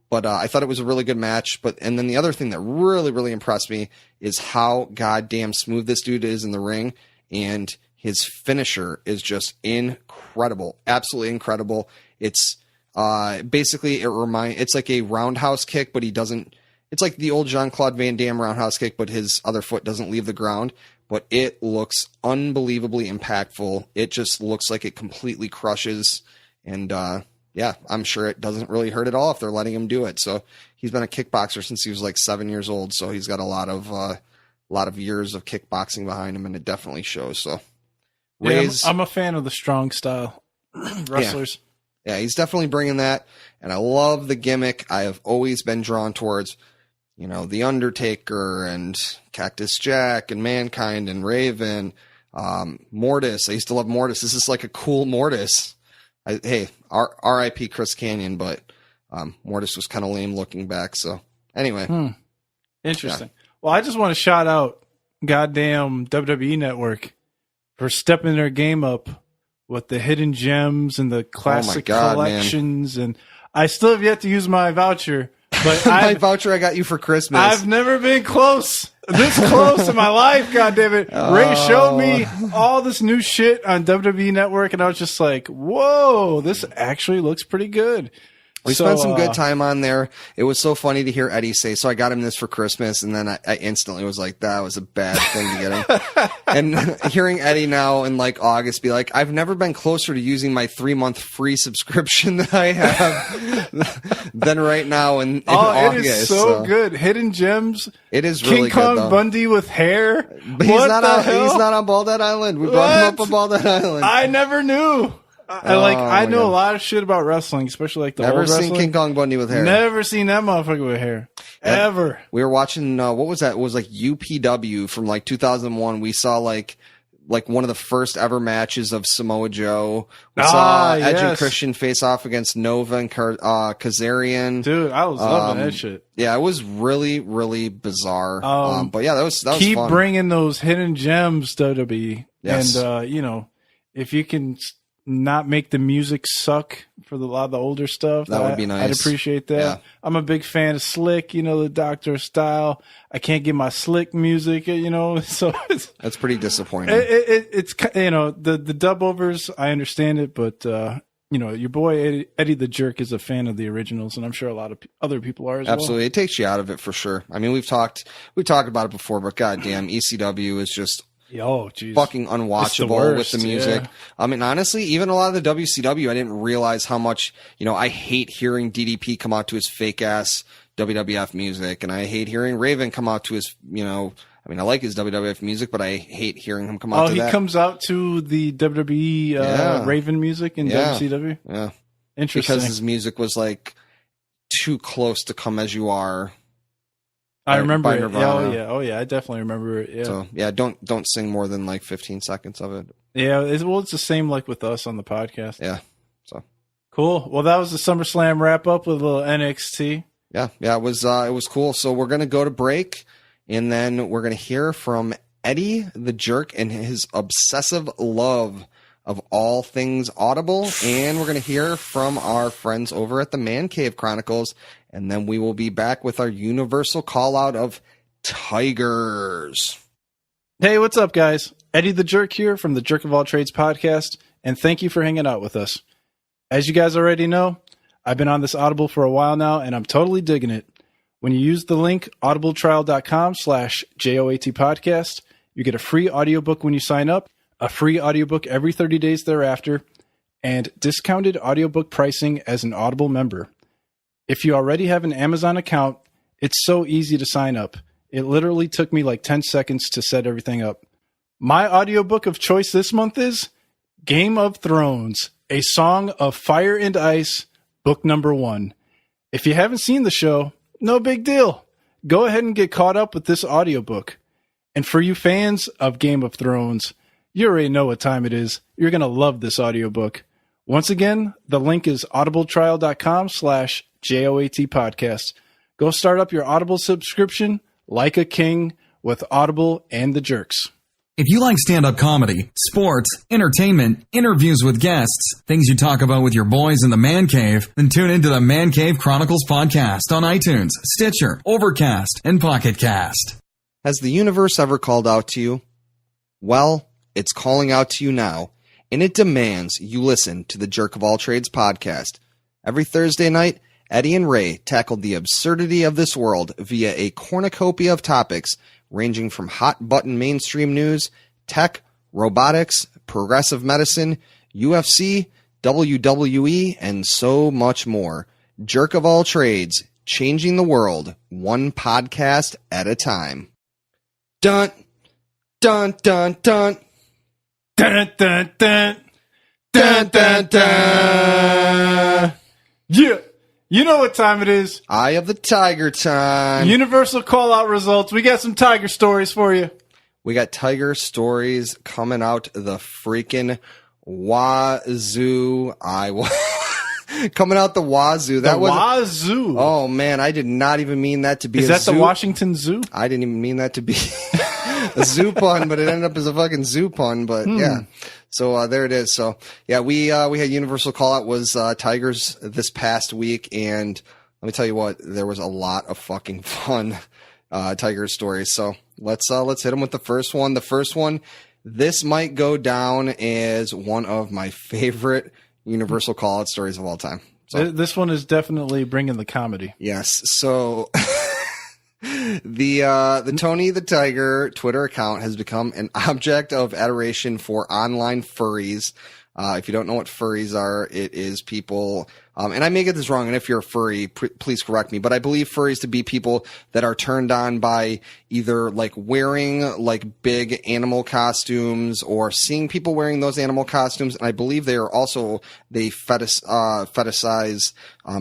But I thought it was a really good match. And then the other thing that really, really impressed me is how goddamn smooth this dude is in the ring. And his finisher is just incredible. Absolutely incredible. It's basically, it's like a roundhouse kick, but it's like the old Jean-Claude Van Damme roundhouse kick, but his other foot doesn't leave the ground. But it looks unbelievably impactful. It just looks like it completely crushes. And, yeah, I'm sure it doesn't really hurt at all if they're letting him do it. So he's been a kickboxer since he was like 7 years old. So he's got a lot of years of kickboxing behind him, and it definitely shows. So I'm a fan of the strong style wrestlers. Yeah, he's definitely bringing that. And I love the gimmick. I have always been drawn towards, you know, The Undertaker and Cactus Jack and Mankind and Raven, Mortis. I used to love Mortis. This is like a cool Mortis. R.I.P. Chris Kanyon, but Mortis was kind of lame looking back. So anyway, interesting. Yeah. Well, I just want to shout out goddamn WWE Network for stepping their game up with the hidden gems and the classic collections. Man. And I still have yet to use my voucher, but my voucher I got you for Christmas. I've never been this close in my life. God damn it. Ray showed me all this new shit on WWE Network, and I was just like, whoa, this actually looks pretty good. We spent some good time on there. It was so funny to hear Eddie say, so I got him this for Christmas, and then I instantly was like, that was a bad thing to get him. And hearing Eddie now in like August be like, I've never been closer to using my 3-month free subscription that I have than right now in August. It is so good. Hidden gems. It is really King Kong good, though. Bundy with hair. But he's not on Bald Head Island. We brought him up on Bald Head Island. I never knew. I know a lot of shit about wrestling, especially like the old wrestling. Never seen King Kong Bundy with hair. Never seen that motherfucker with hair. Ever. We were watching, what was that? It was like UPW from like 2001. We saw like one of the first ever matches of Samoa Joe. We saw Edge and Christian face off against Nova and Kazarian. Dude, I was loving that shit. Yeah, it was really, really bizarre. But yeah, that was fun. Keep bringing those hidden gems, WWE. Yes. And, if you can not make the music suck for a lot of the older stuff, that would be nice. I'd appreciate that. Yeah. I'm a big fan of Slick, the Doctor style. I can't get my Slick music, so that's pretty disappointing. It's the dub overs, I understand it, but your boy Eddie the Jerk is a fan of the originals, and I'm sure a lot of other people are as well. Absolutely, it takes you out of it for sure. I mean, we talked about it before, but goddamn, ECW is just fucking unwatchable with the music. Yeah. I mean, honestly, even a lot of the WCW, I didn't realize how much, I hate hearing DDP come out to his fake ass WWF music, and I hate hearing Raven come out to his, I like his WWF music, but I hate hearing him come out to that. Oh, he comes out to the WWE Raven music in WCW? Yeah. Interesting. Because his music was like too close to Come As You Are. I remember it. Oh yeah, I definitely remember it. Yeah. So yeah, don't sing more than like 15 seconds of it. Yeah, it's the same like with us on the podcast. Yeah. So Cool. Well, that was the SummerSlam wrap up with a little NXT. Yeah, it was cool. So we're gonna go to break, and then we're gonna hear from Eddie the Jerk and his obsessive love of all things Audible, and we're gonna hear from our friends over at the Man Cave Chronicles, and then we will be back with our universal call out of tigers. Hey, what's up, guys? Eddie the Jerk here from the Jerk of All Trades podcast, and thank you for hanging out with us. As you guys already know, I've been on this Audible for a while now, and I'm totally digging it. When you use the link audibletrial.com/JOAT podcast, you get a free audiobook when you sign up, a free audiobook every 30 days thereafter, and discounted audiobook pricing as an Audible member. If you already have an Amazon account, it's so easy to sign up. It literally took me like 10 seconds to set everything up. My audiobook of choice this month is Game of Thrones, A Song of Fire and Ice, book number 1. If you haven't seen the show, no big deal. Go ahead and get caught up with this audiobook. And for you fans of Game of Thrones, you already know what time it is. You're going to love this audiobook. Once again, the link is audibletrial.com/JOAT podcast. Go start up your Audible subscription like a king with Audible and the Jerks. If you like stand-up comedy, sports, entertainment, interviews with guests, things you talk about with your boys in the Man Cave, then tune into the Man Cave Chronicles podcast on iTunes, Stitcher, Overcast, and Pocket Cast. Has the universe ever called out to you? Well, it's calling out to you now, and it demands you listen to the Jerk of All Trades podcast. Every Thursday night, Eddie and Ray tackled the absurdity of this world via a cornucopia of topics ranging from hot-button mainstream news, tech, robotics, progressive medicine, UFC, WWE, and so much more. Jerk of All Trades, changing the world, one podcast at a time. Dun, dun, dun, dun. Dun, dun, dun. Dun, dun, dun. Yeah. You know what time it is. Eye of the Tiger time. Universal call-out results. We got some tiger stories for you. We got tiger stories coming out the freaking wazoo. Coming out the wazoo. That was wazoo. Oh man, I did not even mean that to be. Is that the Washington Zoo? I didn't even mean that to be a zoo pun, but it ended up as a fucking zoo pun. But yeah, so there it is. So yeah, we had Universal call out was tigers this past week, and let me tell you what, there was a lot of fucking fun tiger stories. So let's hit them with the first one. The first one, this might go down as one of my favorite Universal call-out stories of all time. So, this one is definitely bringing the comedy. Yes. So the Tony the Tiger Twitter account has become an object of adoration for online furries. If you don't know what furries are, it is people, and I may get this wrong, and if you're a furry, please correct me, but I believe furries to be people that are turned on by either like wearing like big animal costumes or seeing people wearing those animal costumes, and I believe they fetishize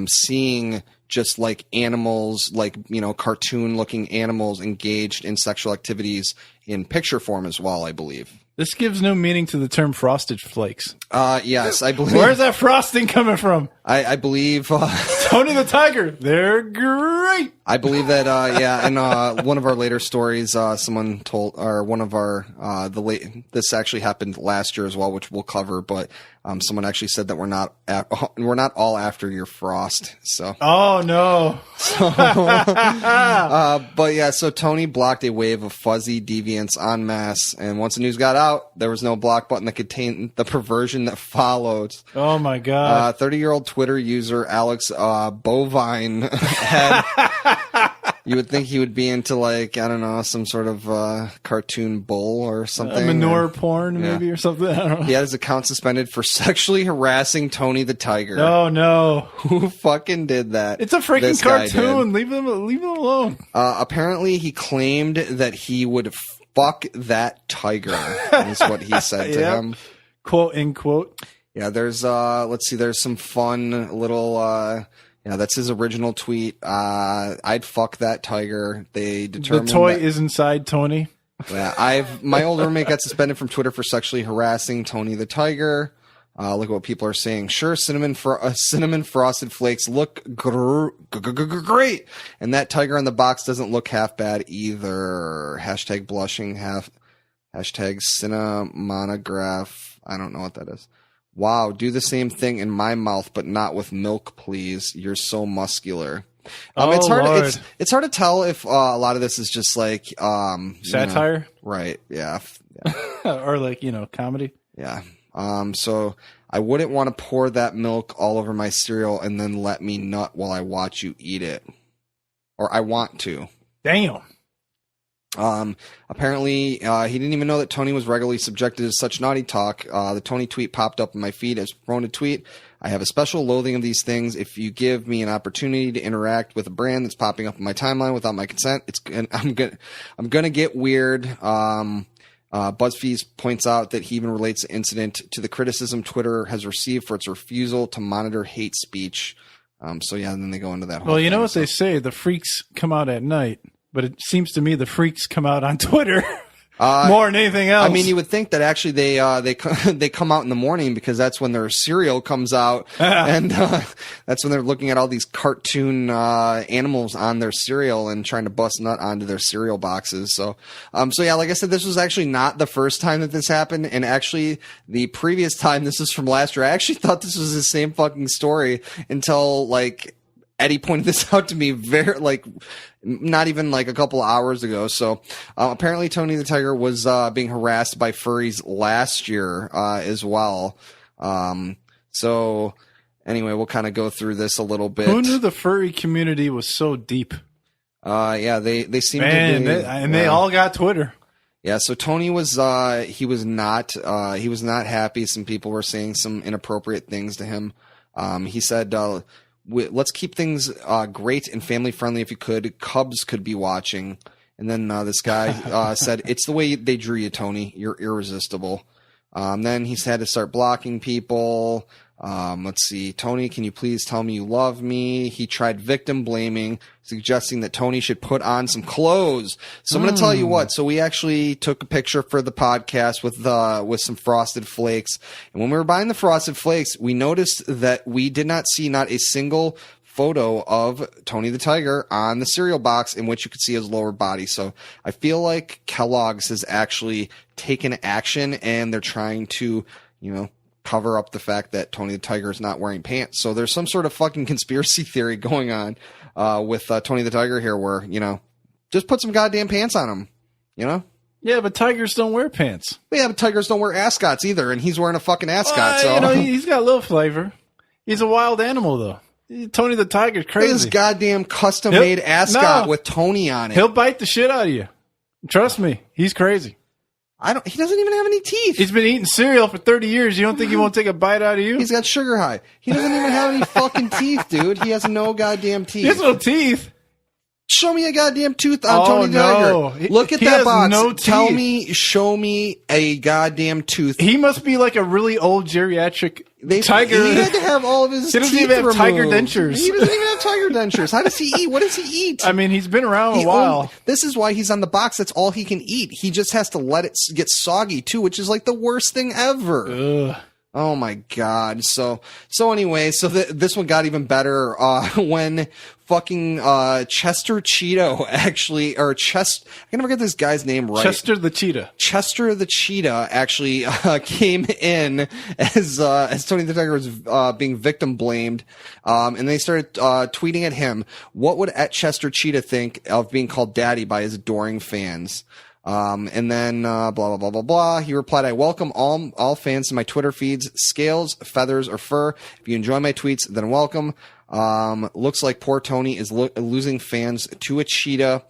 seeing just like animals, like, you know, cartoon looking animals engaged in sexual activities in picture form as well, I believe. This gives no meaning to the term frosted flakes. Yes, I believe. Where's that frosting coming from? I believe Tony the Tiger. They're great. I believe that yeah, in one of our later stories, someone told, or one of our this actually happened last year as well, which we'll cover, but someone actually said that we're not all after your frost. So oh no. But yeah, so Tony blocked a wave of fuzzy deviants en masse, and once the news got out, there was no block button that contained the perversion that followed. Oh my god. 30-year-old Twitter user Alex Bovine had. You would think he would be into, like, I don't know, some sort of cartoon bull or something. Manure porn, maybe, or something. I don't know. He had his account suspended for sexually harassing Tony the Tiger. Oh, no. Who fucking did that? It's a freaking cartoon. Leave him alone. Apparently, he claimed that he would fuck that tiger, is what he said to him. Quote, unquote. Yeah, there's, let's see, there's some fun little... yeah, that's his original tweet. I'd fuck that tiger. They determined the toy is inside Tony. Yeah, my old roommate got suspended from Twitter for sexually harassing Tony the Tiger. Look at what people are saying. Sure, cinnamon frosted flakes look great, and that tiger on the box doesn't look half bad either. Hashtag blushing. Hashtag cinemonograph. I don't know what that is. Wow, do the same thing in my mouth, but not with milk, please. You're so muscular. It's hard. Lord. It's hard to tell if a lot of this is just like satire, right? Yeah. or like comedy. Yeah. So I wouldn't want to pour that milk all over my cereal and then let me nut while I watch you eat it. Or I want to. Damn. Apparently, he didn't even know that Tony was regularly subjected to such naughty talk. The Tony tweet popped up in my feed as prone to tweet. I have a special loathing of these things. If you give me an opportunity to interact with a brand that's popping up in my timeline without my consent, I'm gonna get weird. BuzzFeed points out that he even relates the incident to the criticism Twitter has received for its refusal to monitor hate speech. So yeah, and then they go into that whole Well, you know thing, what they say, the freaks come out at night, but it seems to me the freaks come out on Twitter more than anything else. I mean, you would think that actually they come out in the morning because that's when their cereal comes out, and that's when they're looking at all these cartoon animals on their cereal and trying to bust nut onto their cereal boxes. So yeah, like I said, this was actually not the first time that this happened, and actually the previous time, this is from last year. I actually thought this was the same fucking story until like Eddie pointed this out to me not even like a couple of hours ago. So apparently Tony the Tiger was being harassed by furries last year as well. So anyway, we'll kind of go through this a little bit. Who knew the furry community was so deep? Yeah, they seem to be, they all got Twitter. Yeah, so Tony was he was not happy. Some people were saying some inappropriate things to him. He said, let's keep things great and family friendly if you could. Cubs could be watching. And then this guy said, it's the way they drew you, Tony. You're irresistible. Then he's had to start blocking people. Let's see. Tony, can you please tell me you love me? He tried victim blaming, suggesting that Tony should put on some clothes. So I'm going to tell you what. So we actually took a picture for the podcast with some Frosted Flakes. And when we were buying the Frosted Flakes, we noticed that we did not see not a single photo of Tony the Tiger on the cereal box in which you could see his lower body. So I feel like Kellogg's has actually taken action and they're trying to, cover up the fact that Tony the Tiger is not wearing pants. So there's some sort of fucking conspiracy theory going on with Tony the Tiger here where, just put some goddamn pants on him, Yeah, but tigers don't wear pants. Yeah, but tigers don't wear ascots either, and he's wearing a fucking ascot. So he's got a little flavor. He's a wild animal, though. Tony the Tiger's crazy. This goddamn custom-made ascot with Tony on it. He'll bite the shit out of you. Trust me, he's crazy. He doesn't even have any teeth. He's been eating cereal for 30 years. You don't think he won't take a bite out of you? He's got sugar high. He doesn't even have any fucking teeth, dude. He has no goddamn teeth. He has no teeth. Show me a goddamn tooth on Tony the Tiger. Look at that box. No teeth. Show me a goddamn tooth. He must be like a really old geriatric tiger. He had to have all of his teeth removed. He doesn't even have tiger dentures. He doesn't even have tiger dentures. How does he eat? What does he eat? I mean, he's been around a while. This is why he's on the box. That's all he can eat. He just has to let it get soggy too, which is like the worst thing ever. Ugh. Oh my God. So anyway, this one got even better, when fucking, Chester Cheeto actually, I can never get this guy's name right. Chester the Cheetah actually, came in as Tony the Tiger was, being victim blamed. And they started, tweeting at him. What would Chester Cheetah think of being called daddy by his adoring fans? And then, blah, blah, blah, blah, blah. He replied, I welcome all fans to my Twitter feeds, scales, feathers, or fur. If you enjoy my tweets, then welcome. Looks like poor Tony is losing fans to a cheetah.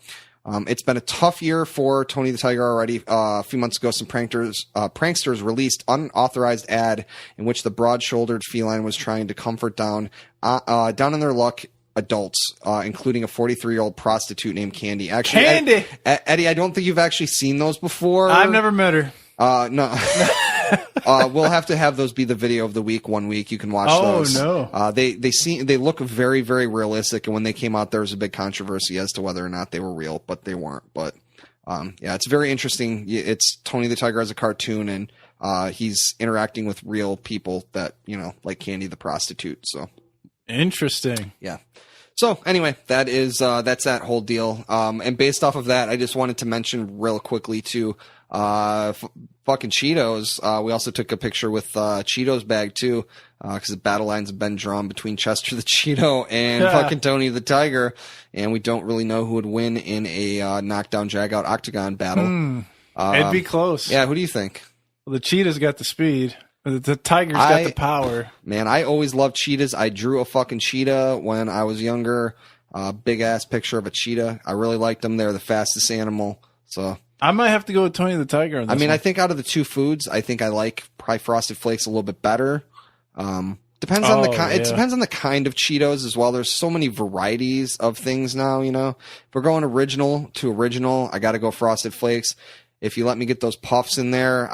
It's been a tough year for Tony the Tiger already. A few months ago, some pranksters released unauthorized ad in which the broad-shouldered feline was trying to comfort down on their luck adults, including a 43-year-old prostitute named Candy. Actually, Candy! Eddie, I don't think you've actually seen those before. I've never met her. No. We'll have to have those be the video of the week. One week you can watch those. Oh no! They look very, very realistic, and when they came out, there was a big controversy as to whether or not they were real, but they weren't. But yeah, it's very interesting. It's Tony the Tiger as a cartoon, and he's interacting with real people that, like Candy the prostitute. So interesting. Yeah. So anyway, that's that whole deal. And based off of that, I just wanted to mention real quickly too, fucking Cheetos. We also took a picture with Cheetos bag too, because the battle lines have been drawn between Chester the Cheeto and fucking Tony the Tiger, and we don't really know who would win in a knockdown drag out octagon battle. It'd be close. Yeah, who do you think? Well, the Cheetah's got the speed. The Tiger's got the power. Man, I always loved cheetahs. I drew a fucking cheetah when I was younger. Big ass picture of a cheetah. I really liked them. They're the fastest animal. So I might have to go with Tony the Tiger on this one. I think out of the two foods, I think I like probably Frosted Flakes a little bit better. Depends on it depends on the kind of Cheetos as well. There's so many varieties of things now, If we're going original to original, I got to go Frosted Flakes. If you let me get those puffs in there,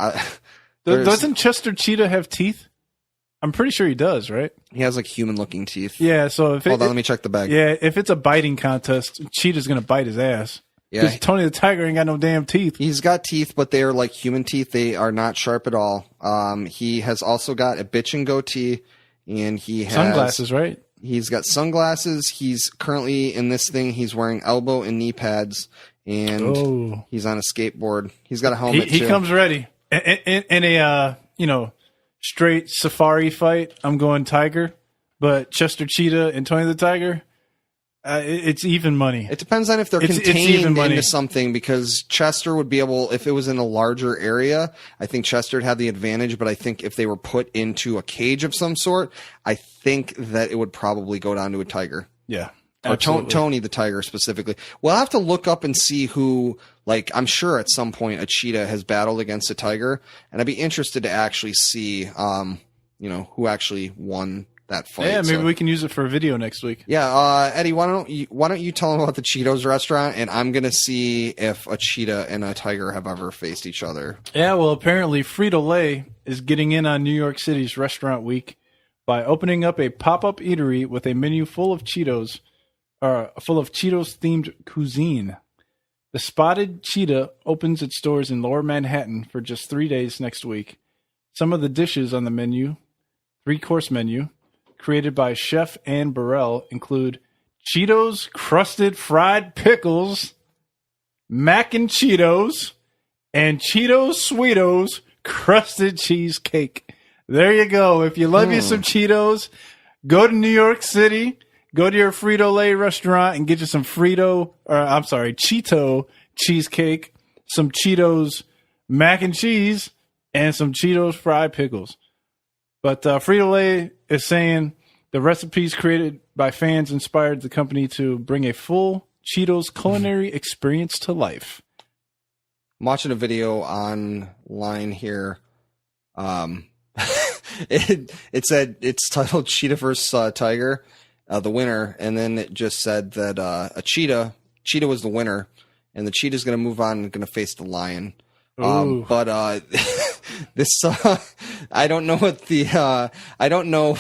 doesn't Chester Cheetah have teeth? I'm pretty sure he does, right? He has like human-looking teeth. Yeah, so Hold on, let me check the bag. Yeah, if it's a biting contest, Cheetah's going to bite his ass. Yeah. Because Tony the Tiger ain't got no damn teeth. He's got teeth, but they are like human teeth. They are not sharp at all. He has also got a bitchin' goatee, and he has... Sunglasses, right? He's got sunglasses. He's currently, in this thing, he's wearing elbow and knee pads, and he's on a skateboard. He's got a helmet, He comes ready. In a straight safari fight, I'm going Tiger, but Chester Cheetah and Tony the Tiger, it's even money. It depends on if they're contained into something, because Chester would be able, if it was in a larger area, I think Chester would have the advantage, but I think if they were put into a cage of some sort, I think that it would probably go down to a Tiger. Yeah. Or Tony the Tiger specifically. We'll have to look up and see who, like, I'm sure at some point a cheetah has battled against a tiger, and I'd be interested to actually see, who actually won that fight. Yeah, maybe we can use it for a video next week. Yeah, Eddie, why don't you tell them about the Cheetos restaurant, and I'm gonna see if a cheetah and a tiger have ever faced each other. Yeah, well, apparently Frito-Lay is getting in on New York City's Restaurant Week by opening up a pop-up eatery with a menu full of Cheetos themed cuisine. The Spotted Cheetah opens its doors in Lower Manhattan for just 3 days next week. Some of the dishes on the menu, 3-course menu, created by Chef Ann Burrell, include Cheetos crusted fried pickles, mac and Cheetos, and Cheetos Sweetos crusted cheesecake. There you go. If you love you some Cheetos, go to New York City. Go to your Frito-Lay restaurant and get you some Cheeto cheesecake, some Cheetos mac and cheese, and some Cheetos fried pickles. But Frito-Lay is saying the recipes created by fans inspired the company to bring a full Cheetos culinary experience to life. I'm watching a video online here. It said it's titled Cheetah vs. Tiger. The winner, and then it just said that a cheetah was the winner, and the cheetah's going to move on and going to face the lion. But this I don't know what the I don't know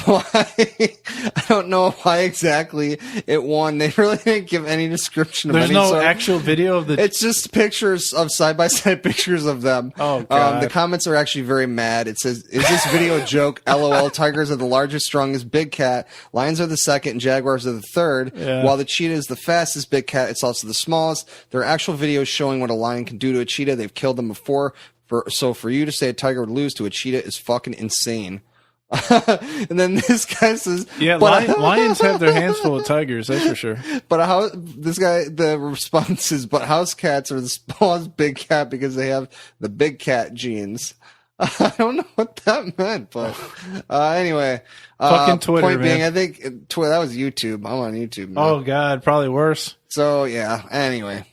why exactly it won. They really didn't give any description of any There's no sort. actual video of the... It's just pictures of side-by-side pictures of them. Oh, God. The comments are actually very mad. It says, "Is this video a joke? LOL, tigers are the largest, strongest big cat. Lions are the second, and jaguars are the third. Yeah. While the cheetah is the fastest big cat, it's also the smallest. There are actual videos showing what a lion can do to a cheetah. They've killed them before. So for you to say a tiger would lose to a cheetah is fucking insane." And then this guy says, "Yeah, lions have their hands full of tigers, that's for sure." But the response is, "But house cats are the smallest big cat because they have the big cat genes." I don't know what that meant, but anyway. Fucking Twitter, point being, man. I think Twitter, that was YouTube. I'm on YouTube now. Oh, God, probably worse. So, yeah, anyway.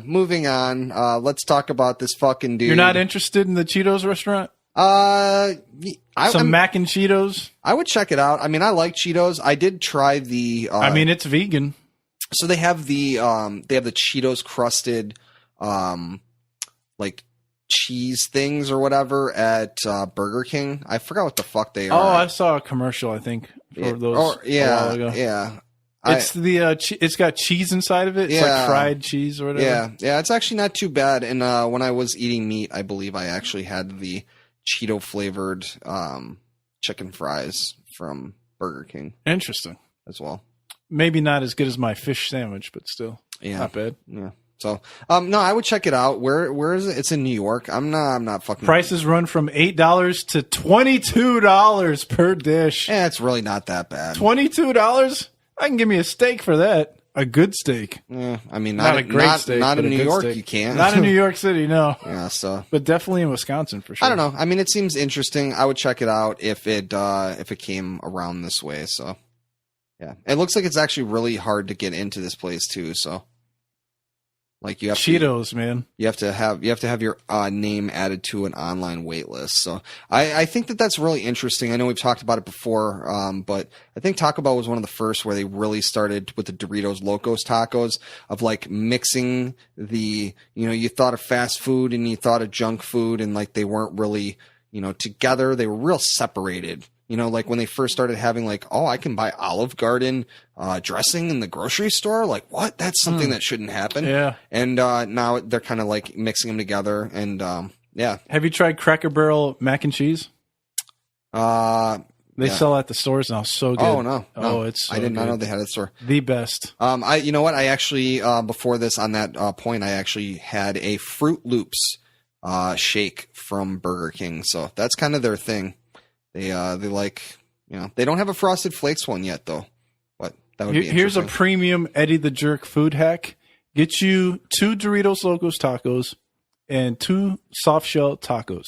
Moving on. Let's talk about this fucking dude. You're not interested in the Cheetos restaurant? Some mac and Cheetos? I would check it out. I mean, I like Cheetos. I did try the... it's vegan. So they have the Cheetos crusted, cheese things or whatever at Burger King. I forgot what the fuck they are. Oh, I saw a commercial, I think, for those a while ago. Yeah. It's got cheese inside of it. It's like fried cheese or whatever. Yeah. It's actually not too bad. And when I was eating meat, I believe I actually had the Cheeto flavored chicken fries from Burger King Interesting. as well. Maybe not as good as my fish sandwich, but still not bad. Yeah. So, no, I would check it out. Where is it? It's in New York. I'm not fucking. Prices run from $8 to $22 per dish. Yeah, it's really not that bad. $22? I can give me a steak for that. A good steak. Yeah, I mean, Not a great steak. Not but in a New good York, steak. you can't. Not in New York City, no. Yeah, so. But definitely in Wisconsin for sure. I don't know. I mean, it seems interesting. I would check it out if it came around this way. So, yeah, it looks like it's actually really hard to get into this place too. So, like you have Cheetos, man. You have to have your name added to an online wait list. So I think that's really interesting. I know we've talked about it before, but I think Taco Bell was one of the first where they really started with the Doritos Locos Tacos of like mixing the, you thought of fast food and you thought of junk food and like they weren't really, together. They were real separated. Like when they first started having like, oh, I can buy Olive Garden dressing in the grocery store. Like, what? That's something that shouldn't happen. Yeah. And now they're kind of like mixing them together. And yeah. Have you tried Cracker Barrel mac and cheese? They Yeah. sell at the stores now. So good. Oh, no. Oh, it's so I did not good. know they had it at the store. The best. You know what? I actually, before this on that point, I actually had a Fruit Loops shake from Burger King. So that's kind of their thing. They like, they don't have a Frosted Flakes one yet though, but that would be Here's a interesting. premium Eddie the Jerk food hack. Get you 2 Doritos Locos tacos and 2 soft shell tacos.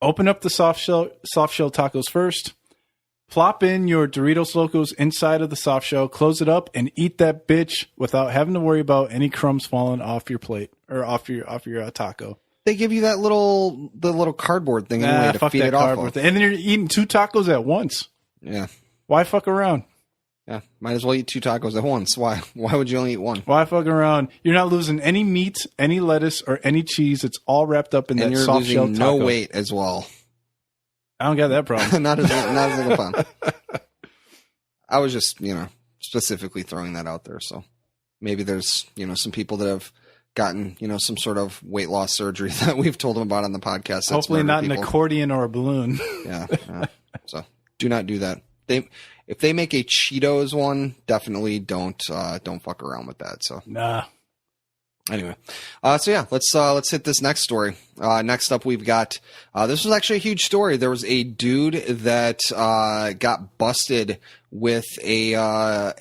Open up the soft shell tacos first. Plop in your Doritos Locos inside of the soft shell, close it up, and eat that bitch without having to worry about any crumbs falling off your plate or off your taco. They give you the little cardboard thing anyway to Fuck feed that it off cardboard of. thing. And then you're eating 2 tacos at once. Yeah. Why fuck around? Yeah. Might as well eat 2 tacos at once. Why would you only eat one? Why fuck around? You're not losing any meat, any lettuce, or any cheese. It's all wrapped up in And that you're soft shell losing taco. no weight as well. I don't got that problem. not as a pound. I was just, specifically throwing that out there. So maybe there's, some people that have gotten, some sort of weight loss surgery that we've told them about on the podcast. That's Hopefully not people. an accordion or a balloon. Yeah. So do not do that. If they make a Cheetos one, definitely don't fuck around with that. So Nah. anyway, so yeah, let's hit this next story. Next up, we've got this was actually a huge story. There was a dude that got busted with a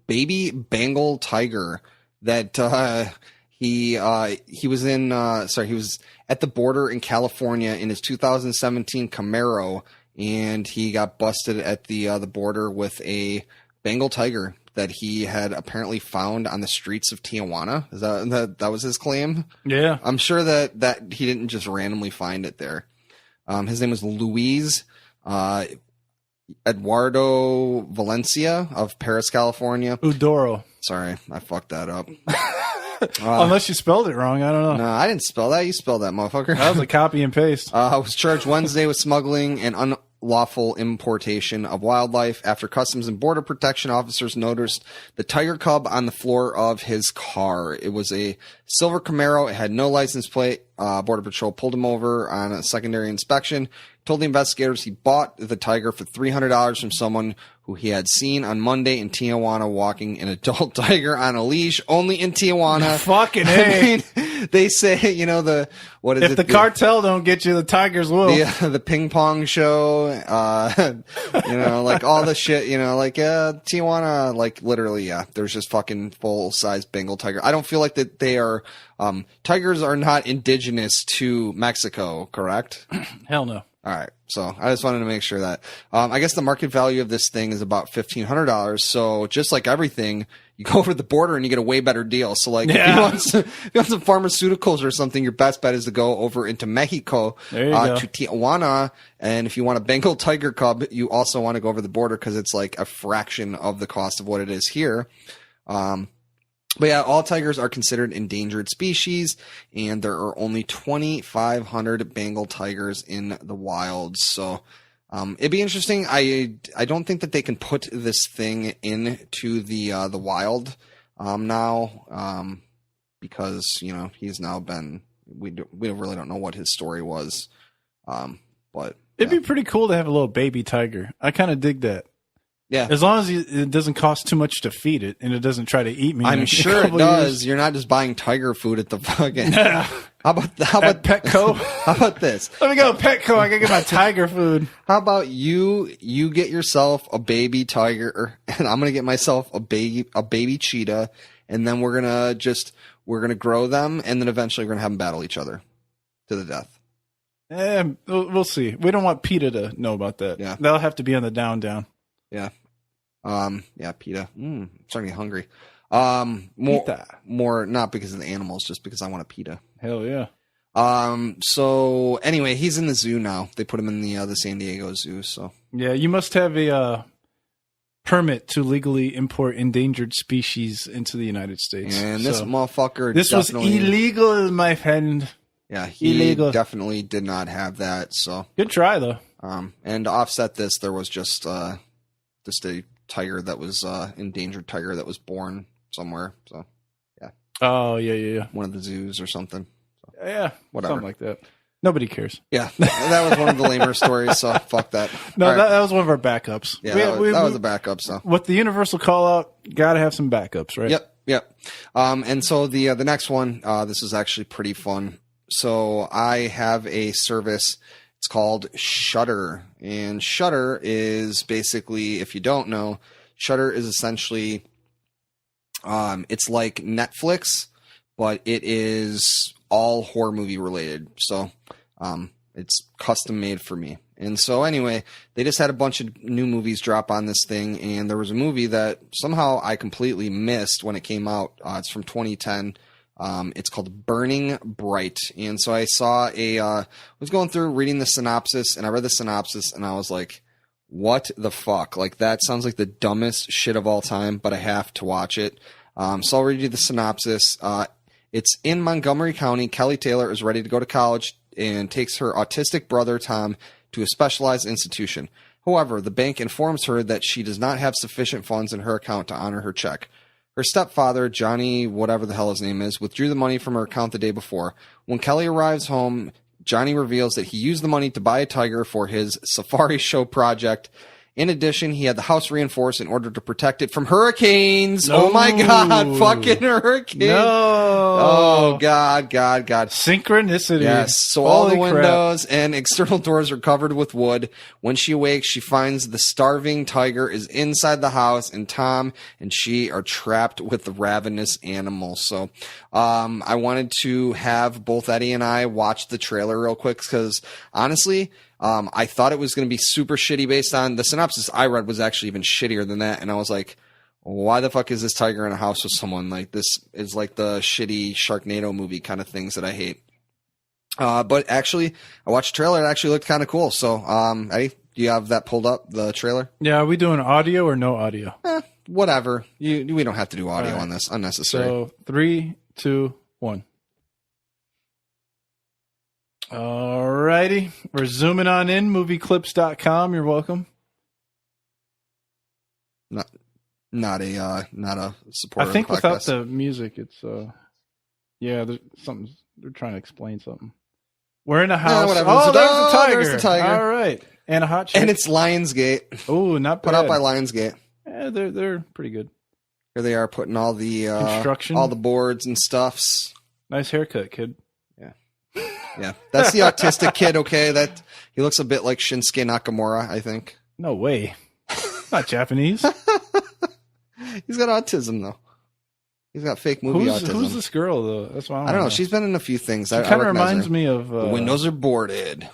baby Bengal tiger that he was at the border in California in his 2017 Camaro, and he got busted at the border with a Bengal tiger that he had apparently found on the streets of Tijuana. Is that was his claim? Yeah. I'm sure that he didn't just randomly find it there. His name was Luis Eduardo Valencia of Paris, California. Udoro. Sorry, I fucked that up. Unless you spelled it wrong. I don't know. No, I didn't spell that. You spelled that, motherfucker. That was a copy and paste. Was charged Wednesday with smuggling and unlawful importation of wildlife after Customs and Border Protection officers noticed the tiger cub on the floor of his car. It was a silver Camaro. It had no license plate. Border Patrol pulled him over on a secondary inspection. Told the investigators he bought the tiger for $300 from someone who he had seen on Monday in Tijuana walking an adult tiger on a leash, only in Tijuana. Fucking I A. mean, they say, If the cartel don't get you, the tigers will. the ping pong show, like all the shit, Tijuana, like literally, yeah, there's just fucking full size Bengal tiger. I don't feel like that they are, tigers are not indigenous to Mexico, correct? Hell no. All right. So I just wanted to make sure that, I guess the market value of this thing is about $1,500. So just like everything, you go over the border and you get a way better deal. So like if you want some pharmaceuticals or something, your best bet is to go over into Mexico, There you go. to Tijuana. And if you want a Bengal tiger cub, you also want to go over the border because it's like a fraction of the cost of what it is here. But yeah, all tigers are considered endangered species, and there are only 2,500 Bengal tigers in the wild. So it'd be interesting. I don't think that they can put this thing into the wild now because he's now been we really don't know what his story was But it'd be pretty cool to have a little baby tiger. I kind of dig that. yeah, As long as it doesn't cost too much to feed it and it doesn't try to eat me. I'm in a sure it couple does. years. You're not just buying tiger food at the fucking. Yeah. How about At Petco. How about this? Let me go to Petco. I gotta get my tiger food. How about you get yourself a baby tiger, and I'm gonna get myself a baby cheetah, and then we're gonna grow them, and then eventually we're gonna have them battle each other to the death. We'll see. We don't want PETA to know about that. Yeah. That'll have to be on the down. Yeah. Yeah, PETA. I'm starting to get hungry. PETA. More not because of the animals, just because I want a PETA. Hell yeah. So anyway, he's in the zoo now. They put him in the San Diego Zoo. So Yeah, you must have a permit to legally import endangered species into the United States. and this So, motherfucker. this was definitely, illegal, my friend. Yeah, he illegal. definitely did not have that. So Good try though. and to offset this, there was just a tiger that was endangered tiger that was born somewhere. So Oh yeah. one of the zoos or something. Yeah, Whatever. something like that. Nobody cares. Yeah, that was one of the lamer stories. So fuck that. No, All right. that was one of our backups. Yeah, that We- was a backup. So with the universal call out, gotta have some backups, right? Yep. And so the next one, this is actually pretty fun. So I have a service. It's called Shudder, and Shudder is basically, if you don't know, Shudder is essentially, it's like Netflix, but it is all horror movie related. So, it's custom made for me. And so anyway, they just had a bunch of new movies drop on this thing, and there was a movie that somehow I completely missed when it came out. It's from 2010. It's called Burning Bright. And so I saw was going through reading the synopsis, and I read the synopsis, and I was like, what the fuck? Like, that sounds like the dumbest shit of all time, but I have to watch it. So I'll read you the synopsis. It's in Montgomery County. Kelly Taylor is ready to go to college and takes her autistic brother, Tom, to a specialized institution. However, the bank informs her that she does not have sufficient funds in her account to honor her check. Her stepfather, Johnny, whatever the hell his name is, withdrew the money from her account the day before. When Kelly arrives home, Johnny reveals that he used the money to buy a tiger for his safari show project. In addition, he had the house reinforced in order to protect it from hurricanes. No. Oh my God, fucking hurricanes. No. Oh God. Synchronicity. Yes. So all the Holy crap. windows and external doors are covered with wood. When she awakes, she finds the starving tiger is inside the house, and Tom and she are trapped with the ravenous animal. So, I wanted to have both Eddie and I watch the trailer real quick because honestly, I thought it was going to be super shitty based on the synopsis I read was actually even shittier than that. And I was like, why the fuck is this tiger in a house with someone? Like, this is like the shitty Sharknado movie kind of things that I hate. But actually, I watched the trailer. It actually looked kind of cool. So, Eddie, do you have that pulled up, the trailer? Yeah, are we doing audio or no audio? Whatever. We don't have to do audio All right. on this. Unnecessary. So 3, 2, 1. Alrighty. We're zooming on in, movieclips.com. You're welcome. Not a supporter I think of the without podcast. the music, it's there's something, they're trying to explain something. We're in a house. whatever. Oh, there's Oh, a tiger. there's the tiger. All right. And a hot chick. And it's Lionsgate. Oh, not bad. Put out by Lionsgate. Yeah, they're pretty good. Here they are putting all the Construction. all the boards and stuffs. Nice haircut, kid. Yeah, that's the autistic kid. Okay, that he looks a bit like Shinsuke Nakamura. I think No way. Not Japanese. he's got autism though. He's got fake movie autism. Who's this girl though? That's why I don't know. She's been in a few things. She I kind of recognize reminds her. me of. The windows are boarded.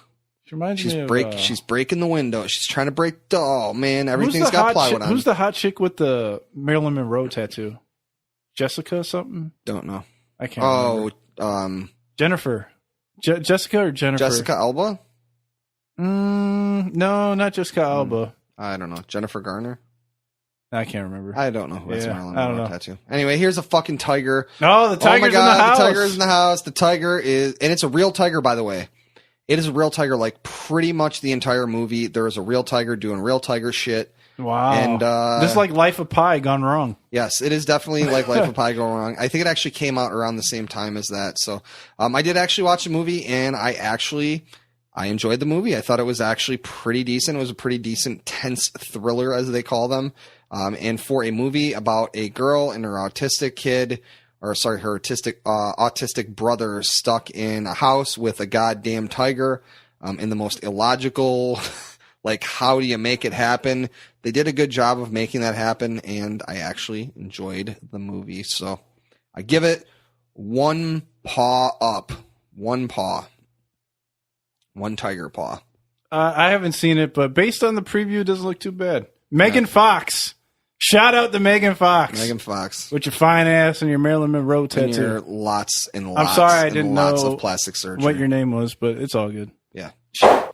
She reminds She's me of. She's breaking the window. She's trying to break. Oh man, who's everything's the got hot plywood chick, on. Who's the hot chick with the Marilyn Monroe tattoo? Jessica something? Don't know. I can't remember. Jennifer. Jessica or Jennifer? Jessica Alba. No, not Jessica Alba. I don't know. Jennifer Garner. I can't remember. I don't know who has Yeah, Marilyn I don't Monroe know. tattoo. Anyway, here's a fucking tiger. Oh, the tiger's oh my God, in the house. The tiger is in the house. The tiger is, and it's a real tiger, by the way. It is a real tiger, like pretty much the entire movie. There is a real tiger doing real tiger shit. Wow. And this is like Life of Pi gone wrong. Yes, it is definitely like Life of Pi going wrong. I think it actually came out around the same time as that. So I did actually watch the movie, and I actually I enjoyed the movie. I thought it was actually pretty decent. It was a pretty decent, tense thriller, as they call them. And for a movie about a girl and her autistic autistic brother stuck in a house with a goddamn tiger, in the most illogical, like, how do you make it happen? They did a good job of making that happen, and I actually enjoyed the movie. So I give it one paw up. One paw. One tiger paw. I haven't seen it, but based on the preview, it doesn't look too bad. Megan Fox. Shout out to Megan Fox. Megan Fox. With your fine ass and your Marilyn Monroe tattoo. And your lots and lots. I'm sorry I didn't know of plastic surgery. what your name was, but it's all good. Yeah.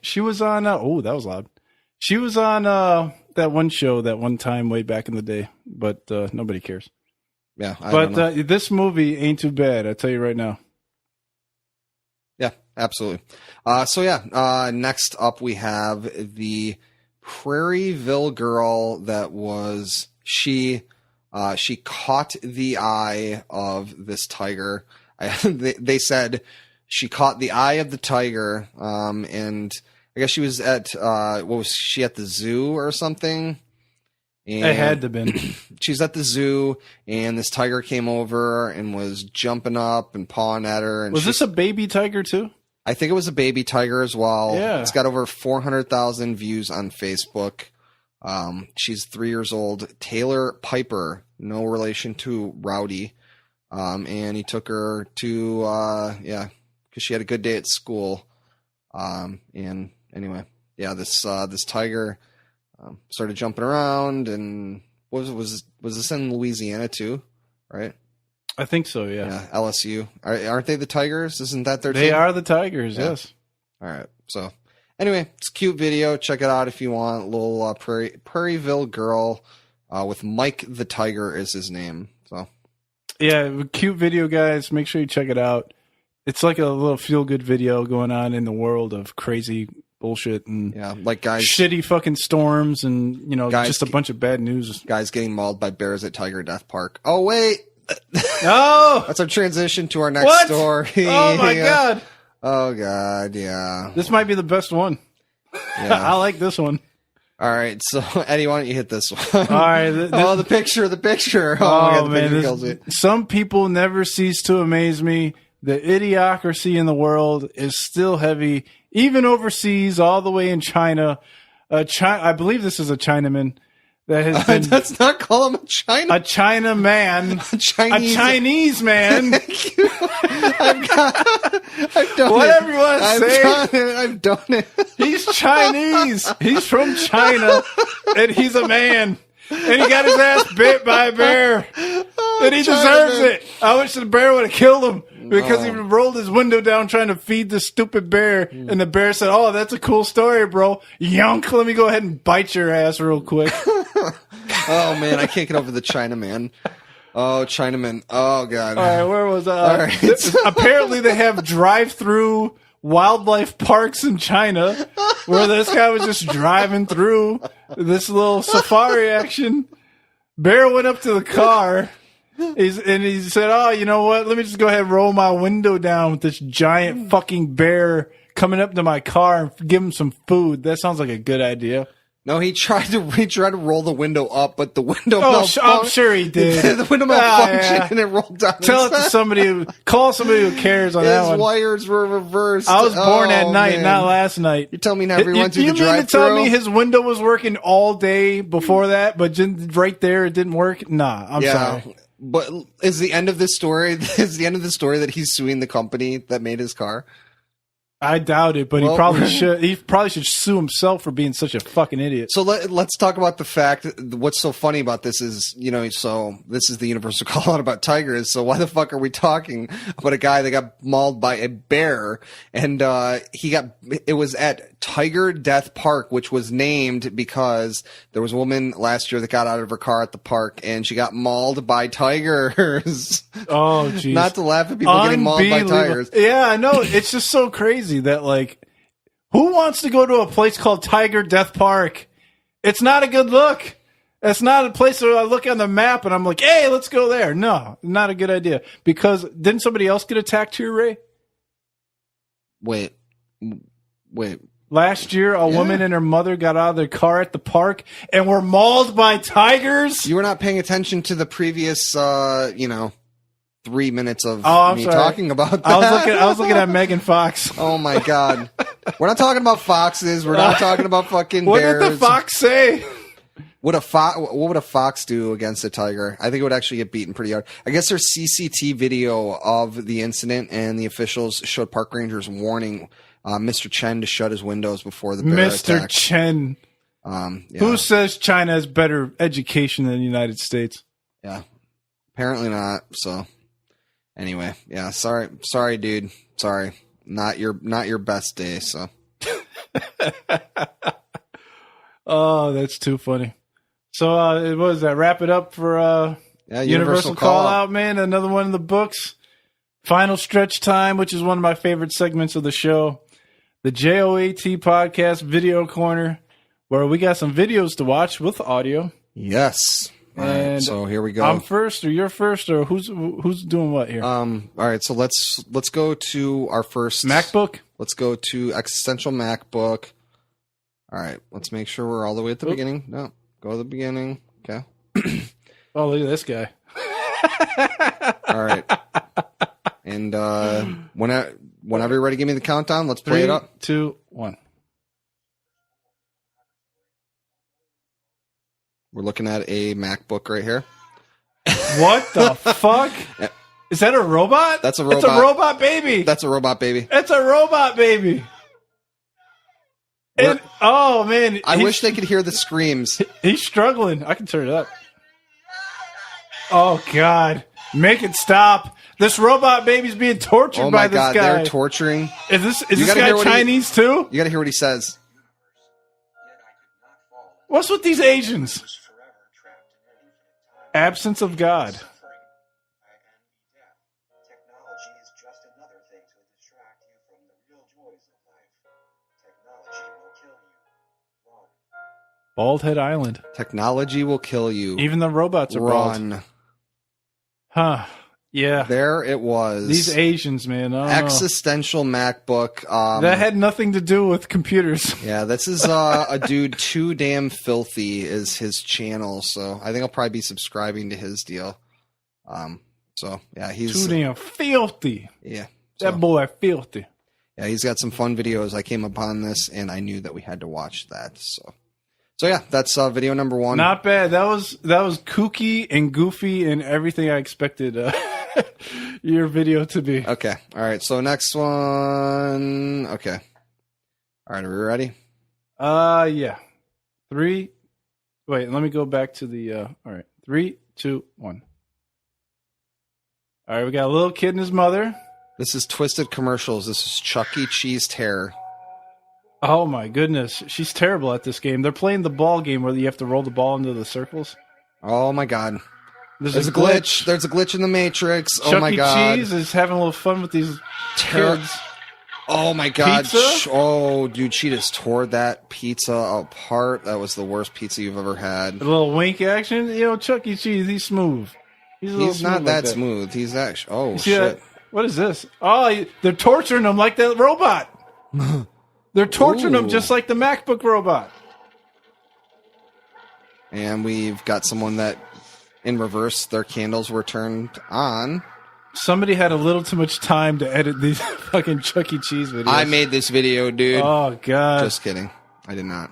She was on, oh, that was loud. She was on that one show that one time way back in the day, but nobody cares. Yeah. But this movie ain't too bad, I'll tell you right now. Yeah, absolutely. Next up we have the Prairieville girl that was she caught the eye of this tiger. They said she caught the eye of the tiger, and I guess she was at was she at the zoo or something? And it had to been. She's at the zoo, and this tiger came over and was jumping up and pawing at her. And was this a baby tiger too? I think it was a baby tiger as well. Yeah. It's got over 400,000 views on Facebook. She's 3 years old. Taylor Piper, no relation to Rowdy. And he took her to, because she had a good day at school. And anyway, yeah, this tiger started jumping around, and was this in Louisiana too, right? I think so, yeah. Yeah, LSU. Aren't they the Tigers? Isn't that their team? They are the Tigers, Yeah. yes. All right. So, anyway, it's a cute video. Check it out if you want. A little Prairieville girl with Mike the Tiger is his name. So, yeah, cute video, guys. Make sure you check it out. It's like a little feel-good video going on in the world of crazy bullshit and like guys, shitty fucking storms and, guys, just a bunch of bad news. Guys getting mauled by bears at Tiger Death Park. Oh, wait. No! That's our transition to our next story. Oh, my God. Oh, God, yeah. This might be the best one. Yeah. I like this one. All right, so Eddie, why don't you hit this one? All right. The picture. Oh, my God, the picture kills me. Some people never cease to amaze me. The idiocracy in the world is still heavy, even overseas, all the way in China. I believe this is a Chinaman that has been. Let's not call him a China. A China man. A Chinese man. I've done Whatever you want to say. I've done it. He's Chinese. He's from China, and he's a man. And he got his ass bit by a bear. And he deserves it. I wish the bear would have killed him because he rolled his window down trying to feed the stupid bear. And the bear said, "Oh, that's a cool story, bro. Yonk, let me go ahead and bite your ass real quick." Oh, man, I can't get over the Chinaman. Oh, Chinaman. Oh, God. All right, where was I? All right. Apparently they have drive-through wildlife parks in China where this guy was just driving through this little safari action. Bear went up to the car. He said, "Oh, you know what? Let me just go ahead and roll my window down with this giant fucking bear coming up to my car and give him some food." That sounds like a good idea. No, he tried to roll the window up, but the window malfunctioned. I'm sure he did. The window malfunctioned and it rolled down. Tell it to somebody. Call somebody who cares on that one. His wires were reversed. I was born at night, not last night. You tell me never went through the drive-thru? You mean to tell me his window was working all day before that, but right there it didn't work? Nah, I'm sorry. But is the end of this story that he's suing the company that made his car? I doubt it, but he probably should. He probably should sue himself for being such a fucking idiot. So let's talk about the fact. What's so funny about this is, so this is the universal call out about tigers. So why the fuck are we talking about a guy that got mauled by a bear? And it was at Tiger Death Park, which was named because there was a woman last year that got out of her car at the park and she got mauled by tigers. Oh, jeez. Not to laugh at people getting mauled by tigers. Yeah, I know. It's just so crazy that, like, who wants to go to a place called Tiger Death Park? It's not a good look. It's not a place where I look on the map and I'm like, hey, let's go there. No, not a good idea. Because didn't somebody else get attacked here, Ray? Wait, Wait. Last year, a woman and her mother got out of their car at the park and were mauled by tigers. You were not paying attention to the previous, 3 minutes of me sorry. talking about that. I was looking at Megan Fox. Oh my God. We're not talking about foxes. We're not talking about fucking What bears. did the fox say? What would a fox do against a tiger? I think it would actually get beaten pretty hard. I guess there's CCTV video of the incident, and the officials showed park rangers warning Mr. Chen to shut his windows before the bear Mr. attacked. Chen. Who says China has better education than the United States? Yeah. Apparently not. So anyway, yeah, sorry, dude. Sorry. Not your best day, so. Oh, that's too funny. So what was that? Wrap it up for Universal Call Out, man. Another one in the books. Final stretch time, which is one of my favorite segments of the show. The JOAT podcast video corner, where we got some videos to watch with audio. Yes. All And right, so here we go. I'm first, or you're first, or who's doing what here? All right, so let's go to our first MacBook. Let's go to Existential MacBook. All right, let's make sure we're all the way at the beginning. No, go to the beginning. Okay. Oh, look at this guy. All right. And whenever you're ready, give me the countdown. Let's play it up. 3, 2, 1. We're looking at a MacBook right here. What the fuck? Is that a robot? That's a robot. It's a robot baby. That's a robot baby. It's a robot baby. And, oh, man. I wish they could hear the screams. He's struggling. I can turn it up. Oh, God. Make it stop. This robot baby's being tortured by this guy. Oh, my God. They're torturing. Is this guy Chinese, too? You got to hear what he says. What's with these Asians? Absence of God. Bald Head Island. Technology will kill you. Even the robots are bald. Run. Huh. Yeah. There it was. These Asians, man. Existential MacBook. That had nothing to do with computers. Yeah, this is a dude Too Damn Filthy is his channel, so I think I'll probably be subscribing to his deal. So yeah, he's Too damn filthy. Yeah. That boy filthy. Yeah, he's got some fun videos. I came upon this and I knew that we had to watch that. So yeah, that's video number 1. Not bad. That was kooky and goofy and everything I expected your video to be. Okay. All right. So next one. Okay. All right. Are we ready? Yeah. 3. Wait, let me go back to the. All right. 3, 2, 1. All right. We got a little kid and his mother. This is Twisted Commercials. This is Chuck E. Cheese Terror. Oh my goodness, she's terrible at this game. They're playing the ball game where you have to roll the ball into the circles. Oh my God. There's a glitch. There's a glitch in the Matrix. Chuck Oh my God. Cheese is having a little fun with these kids. Oh my God. Pizza? Oh, dude, she just tore that pizza apart. That was the worst pizza you've ever had. A little wink action. You know, Chuck E. Cheese, he's smooth. He's not that smooth. He's actually... Oh, shit. What is this? Oh, they're torturing him like that robot. They're torturing him just like the MacBook robot. And we've got someone that, in reverse, their candles were turned on. Somebody had a little too much time to edit these fucking Chuck E. Cheese videos. I made this video, dude. Oh, God. Just kidding. I did not.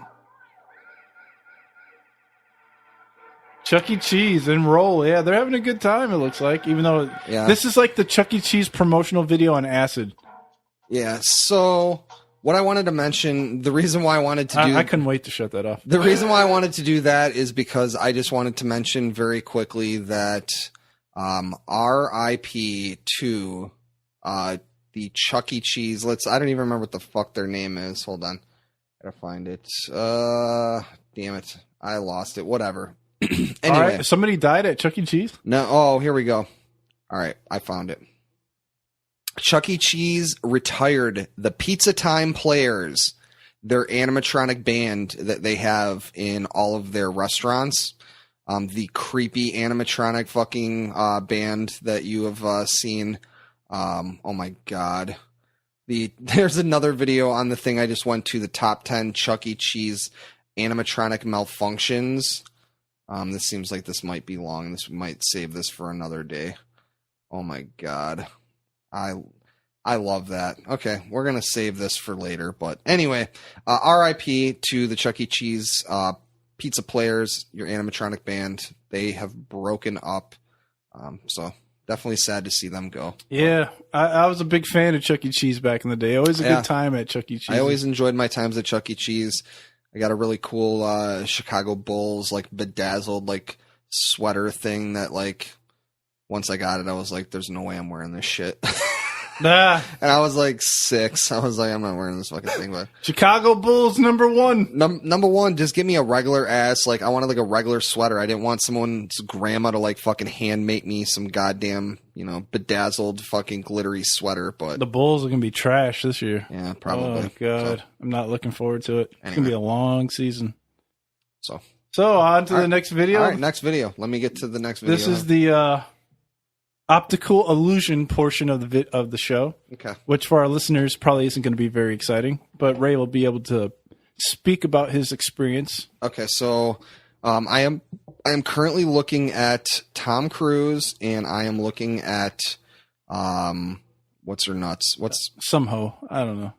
Chuck E. Cheese and roll. Yeah, they're having a good time, it looks like. Even though this is like the Chuck E. Cheese promotional video on acid. Yeah, so... What I wanted to mention, the reason why I wanted to do... I couldn't wait to shut that off. The reason why I wanted to do that is because I just wanted to mention very quickly that RIP to the Chuck E. Cheese... I don't even remember what the fuck their name is. Hold on. Gotta find it. Damn it. I lost it. Whatever. Anyway. All right, somebody died at Chuck E. Cheese? No. Oh, here we go. All right. I found it. Chuck E. Cheese retired the Pizza Time Players, their animatronic band that they have in all of their restaurants. The creepy animatronic fucking band that you have seen. Oh my God. There's another video on the thing I just went to, the top 10 Chuck E. Cheese animatronic malfunctions. This seems like this might be long. This might save this for another day. Oh my God. I love that. Okay, we're going to save this for later. But anyway, RIP to the Chuck E. Cheese Pizza Players, your animatronic band. They have broken up. So definitely sad to see them go. Yeah, I was a big fan of Chuck E. Cheese back in the day. Always a good time at Chuck E. Cheese. I always enjoyed my times at Chuck E. Cheese. I got a really cool Chicago Bulls like bedazzled like sweater thing that like once I got it, I was like, "There's no way I'm wearing this shit." Nah. And I was like 6. I was like, I'm not wearing this fucking thing. But Chicago Bulls #1. Number one, just give me a regular ass. Like I wanted like a regular sweater. I didn't want someone's grandma to like fucking hand make me some goddamn, bedazzled fucking glittery sweater. But the Bulls are gonna be trash this year. Yeah, probably. Oh God, I'm not looking forward to it. It's Anyway. gonna be a long season. So on to the next video. All right, next video. Let me get to the next video. This is the optical illusion portion of the show. Okay. Which for our listeners probably isn't going to be very exciting, but Ray will be able to speak about his experience. Okay, so I am currently looking at Tom Cruise, and I am looking at what's her nuts? What's some hoe? I don't know.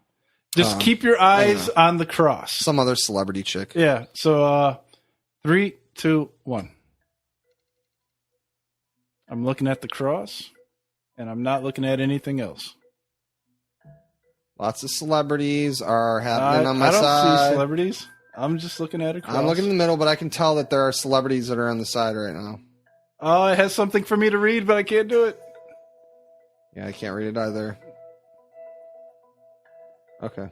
Just keep your eyes on the cross. Some other celebrity chick. Yeah. So 3, 2, 1. I'm looking at the cross, and I'm not looking at anything else. Lots of celebrities are happening on my I don't side. see celebrities. I'm just looking at a cross. I'm looking in the middle, but I can tell that there are celebrities that are on the side right now. Oh, it has something for me to read, but I can't do it. Yeah, I can't read it either. Okay.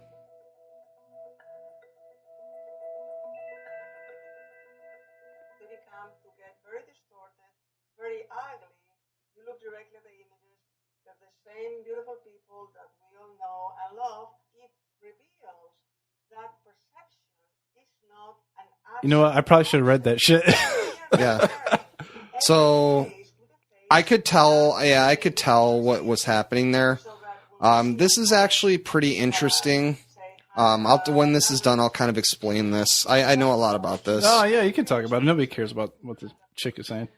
Become to get very distorted, very ugly. You look directly at the images. They're the same beautiful people that we all know and love. It reveals that perception is not an action. You know what? I probably should have read that shit. Yeah. So I could tell what was happening there. This is actually pretty interesting. When this is done, I'll kind of explain this. I know a lot about this. Oh, yeah, you can talk about it. Nobody cares about what the chick is saying.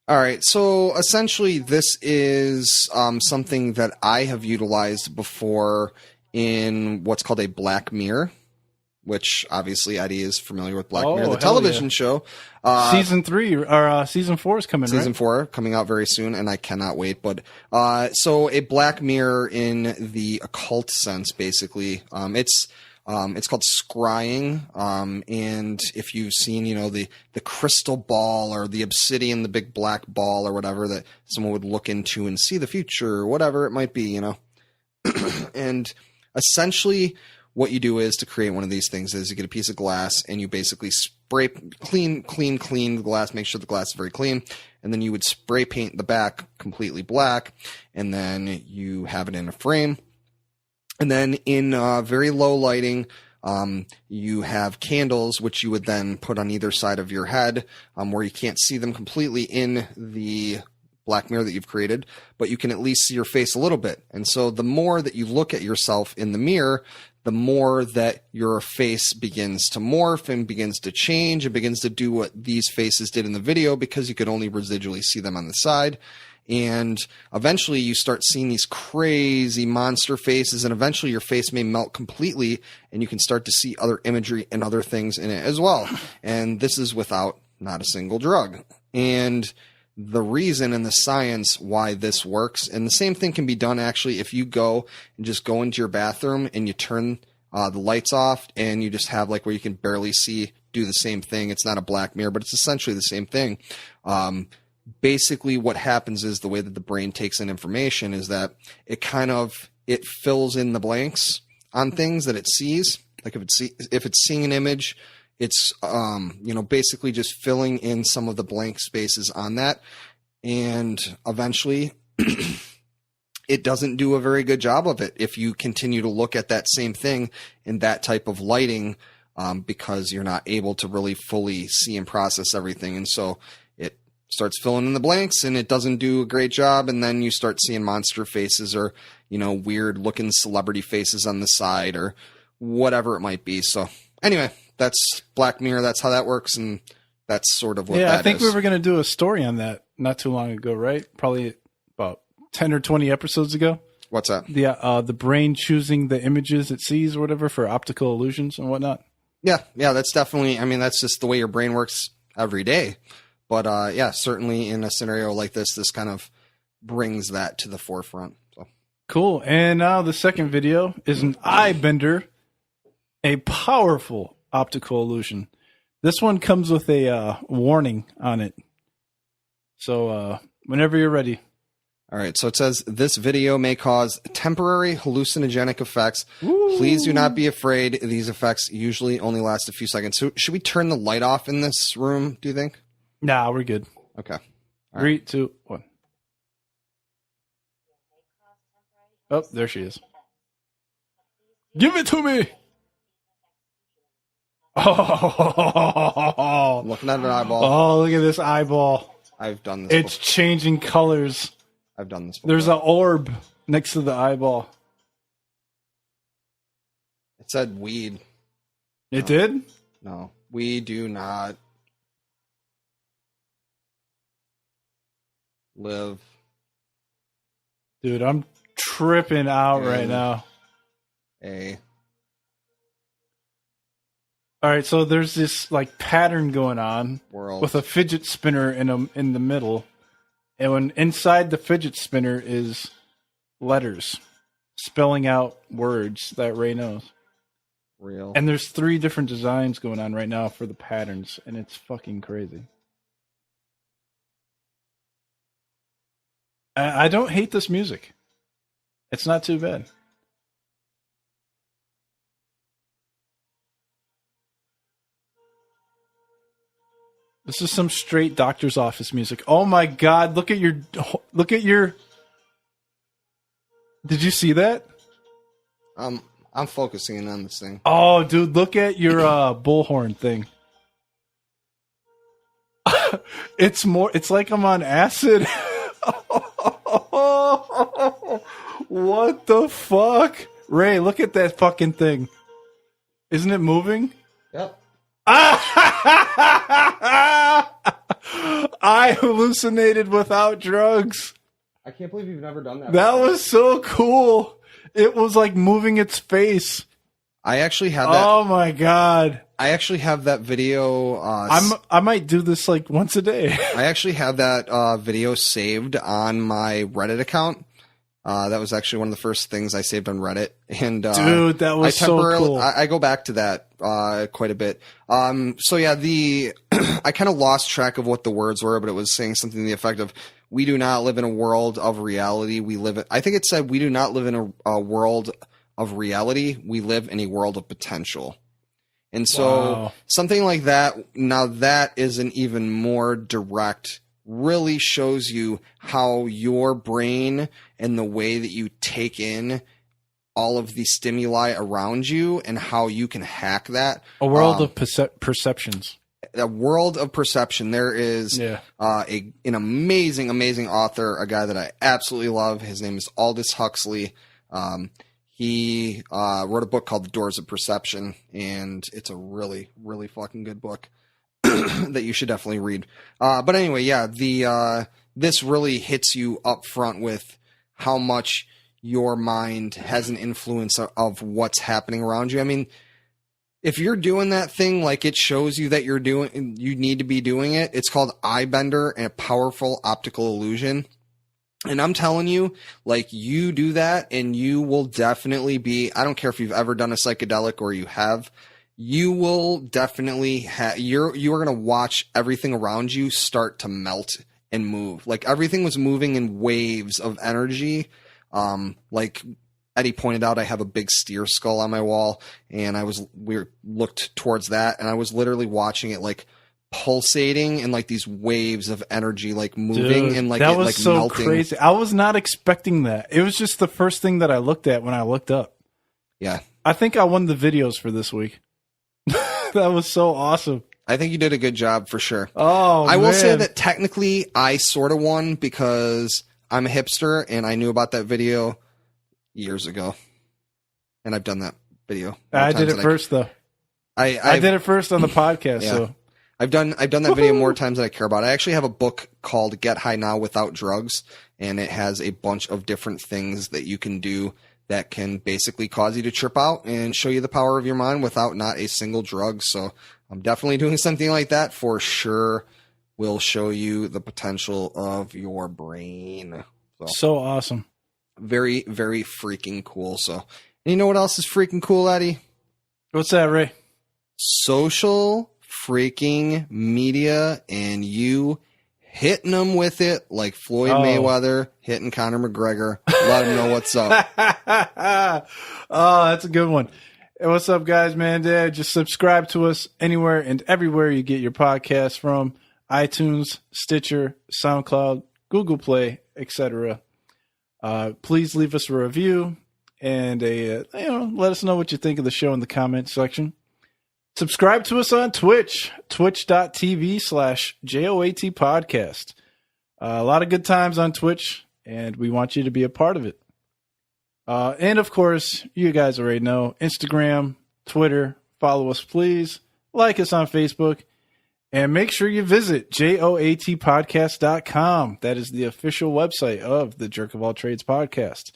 All right, so essentially this is something that I have utilized before in what's called a Black Mirror, which obviously Eddie is familiar with Black Mirror, the television show. Season 3 or Season 4 is coming, Season right? 4 coming out very soon, and I cannot wait. But so a Black Mirror in the occult sense, basically, it's called scrying, and if you've seen, the crystal ball or the obsidian, the big black ball or whatever that someone would look into and see the future, or whatever it might be, and essentially what you do is to create one of these things is you get a piece of glass and you basically spray clean the glass, make sure the glass is very clean, and then you would spray paint the back completely black, and then you have it in a frame. And then in very low lighting, you have candles, which you would then put on either side of your head, where you can't see them completely in the Black Mirror that you've created, but you can at least see your face a little bit. And so the more that you look at yourself in the mirror, the more that your face begins to morph and begins to change and begins to do what these faces did in the video, because you could only residually see them on the side. And eventually you start seeing these crazy monster faces, and eventually your face may melt completely and you can start to see other imagery and other things in it as well. And this is without not a single drug. And the reason and the science why this works, and the same thing can be done actually if you go and just go into your bathroom and you turn the lights off and you just have like where you can barely see, do the same thing. It's not a Black Mirror, but it's essentially the same thing. Basically what happens is the way that the brain takes in information is that it fills in the blanks on things that it sees. Like if it's seeing an image, it's basically just filling in some of the blank spaces on that, and eventually it doesn't do a very good job of it if you continue to look at that same thing in that type of lighting, because you're not able to really fully see and process everything, and so starts filling in the blanks, and it doesn't do a great job, and then you start seeing monster faces or, weird looking celebrity faces on the side or whatever it might be. So anyway, that's Black Mirror. That's how that works, and that's sort of what that is. I think we were going to do a story on that not too long ago, right? Probably about 10 or 20 episodes ago. What's that? The brain choosing the images it sees or whatever for optical illusions and whatnot. Yeah, that's definitely, that's just the way your brain works every day. But certainly in a scenario like this kind of brings that to the forefront. So. Cool. And now the second video is an eye bender, a powerful optical illusion. This one comes with a warning on it. So whenever you're ready. All right, so it says, this video may cause temporary hallucinogenic effects. Ooh. Please do not be afraid. These effects usually only last a few seconds. So should we turn the light off in this room, do you think? Nah, we're good. Okay. All 3, right. 2, 1. Oh, there she is. Give it to me! Oh, looking at an eyeball. Oh, look at this eyeball. I've done this It's before. Changing colors. I've done this before. There's an orb next to the eyeball. It said weed. It did? No. We do not live. Dude, I'm tripping out right now. All right, so there's this like pattern going on with a fidget spinner in the middle, and when inside the fidget spinner is letters spelling out words that Ray knows. Real. And there's 3 different designs going on right now for the patterns, and it's fucking crazy. I don't hate this music. It's not too bad. This is some straight doctor's office music. Oh my God, look at your Did you see that? I'm focusing in on this thing. Oh, dude, look at your bullhorn thing. It's like I'm on acid. What the fuck? Ray, look at that fucking thing. Isn't it moving? Yep. I hallucinated without drugs. I can't believe you've never done that. That was so cool. It was like moving its face. I actually have that. Oh my God. I actually have that video. I might do this like once a day. I actually have that video saved on my Reddit account. That was actually one of the first things I saved on Reddit. And dude, that was so cool. I go back to that quite a bit. So yeah, I kind of lost track of what the words were, but it was saying something to the effect of, "We do not live in a world of reality. I think it said, we do not live in a world of reality. We live in a world of potential." And so something like that, now that is an even more direct, really shows you how your brain and the way that you take in all of the stimuli around you and how you can hack that. A world of perceptions. A world of perception. There is an amazing, amazing author, a guy that I absolutely love. His name is Aldous Huxley. He wrote a book called The Doors of Perception, and it's a really, really fucking good book that you should definitely read. But anyway, yeah, this really hits you up front with how much your mind has an influence of what's happening around you. I mean, if you're doing that thing like it shows you that you need to be doing it, it's called eye bender and a powerful optical illusion. And I'm telling you, like, you do that and you will definitely be, I don't care if you've ever done a psychedelic or you have, you will definitely you are going to watch everything around you start to melt and move. Like, everything was moving in waves of energy. Like Eddie pointed out, I have a big steer skull on my wall, and we looked towards that, and I was literally watching it like pulsating in like these waves of energy, like moving. Dude, and like that was like so melting. Crazy. I was not expecting that. It was just the first thing that I looked at when I looked up. Yeah, I think I won the videos for this week. That was so awesome. I think you did a good job for sure. Oh, I will say man. that technically I sort of won because I'm a hipster and I knew about that video years ago. And I've done that video. I did it first, though. I did it first on the podcast, Yeah. so. I've done that video more times than I care about. I actually have a book called Get High Now Without Drugs, and it has a bunch of different things that you can do that can basically cause you to trip out and show you the power of your mind without not a single drug. So I'm definitely doing something like that for sure. Will show you the potential of your brain. So awesome. Very, very freaking cool. So, and you know what else is freaking cool, Eddie? What's that, Ray? Social freaking media and you hitting them with it like Floyd Mayweather hitting Conor McGregor. Let them know what's up. Oh, that's a good one. Hey, what's up, guys, man? Just subscribe to us anywhere and everywhere you get your podcasts from. iTunes, Stitcher, SoundCloud, Google Play, etc. Please leave us a review and let us know what you think of the show in the comment section. Subscribe to us on Twitch, twitch.tv/JOAT podcast. A lot of good times on Twitch, and we want you to be a part of it. And, of course, you guys already know, Instagram, Twitter, follow us, please. Like us on Facebook. And make sure you visit JOATpodcast.com. That is the official website of the Jerk of All Trades podcast.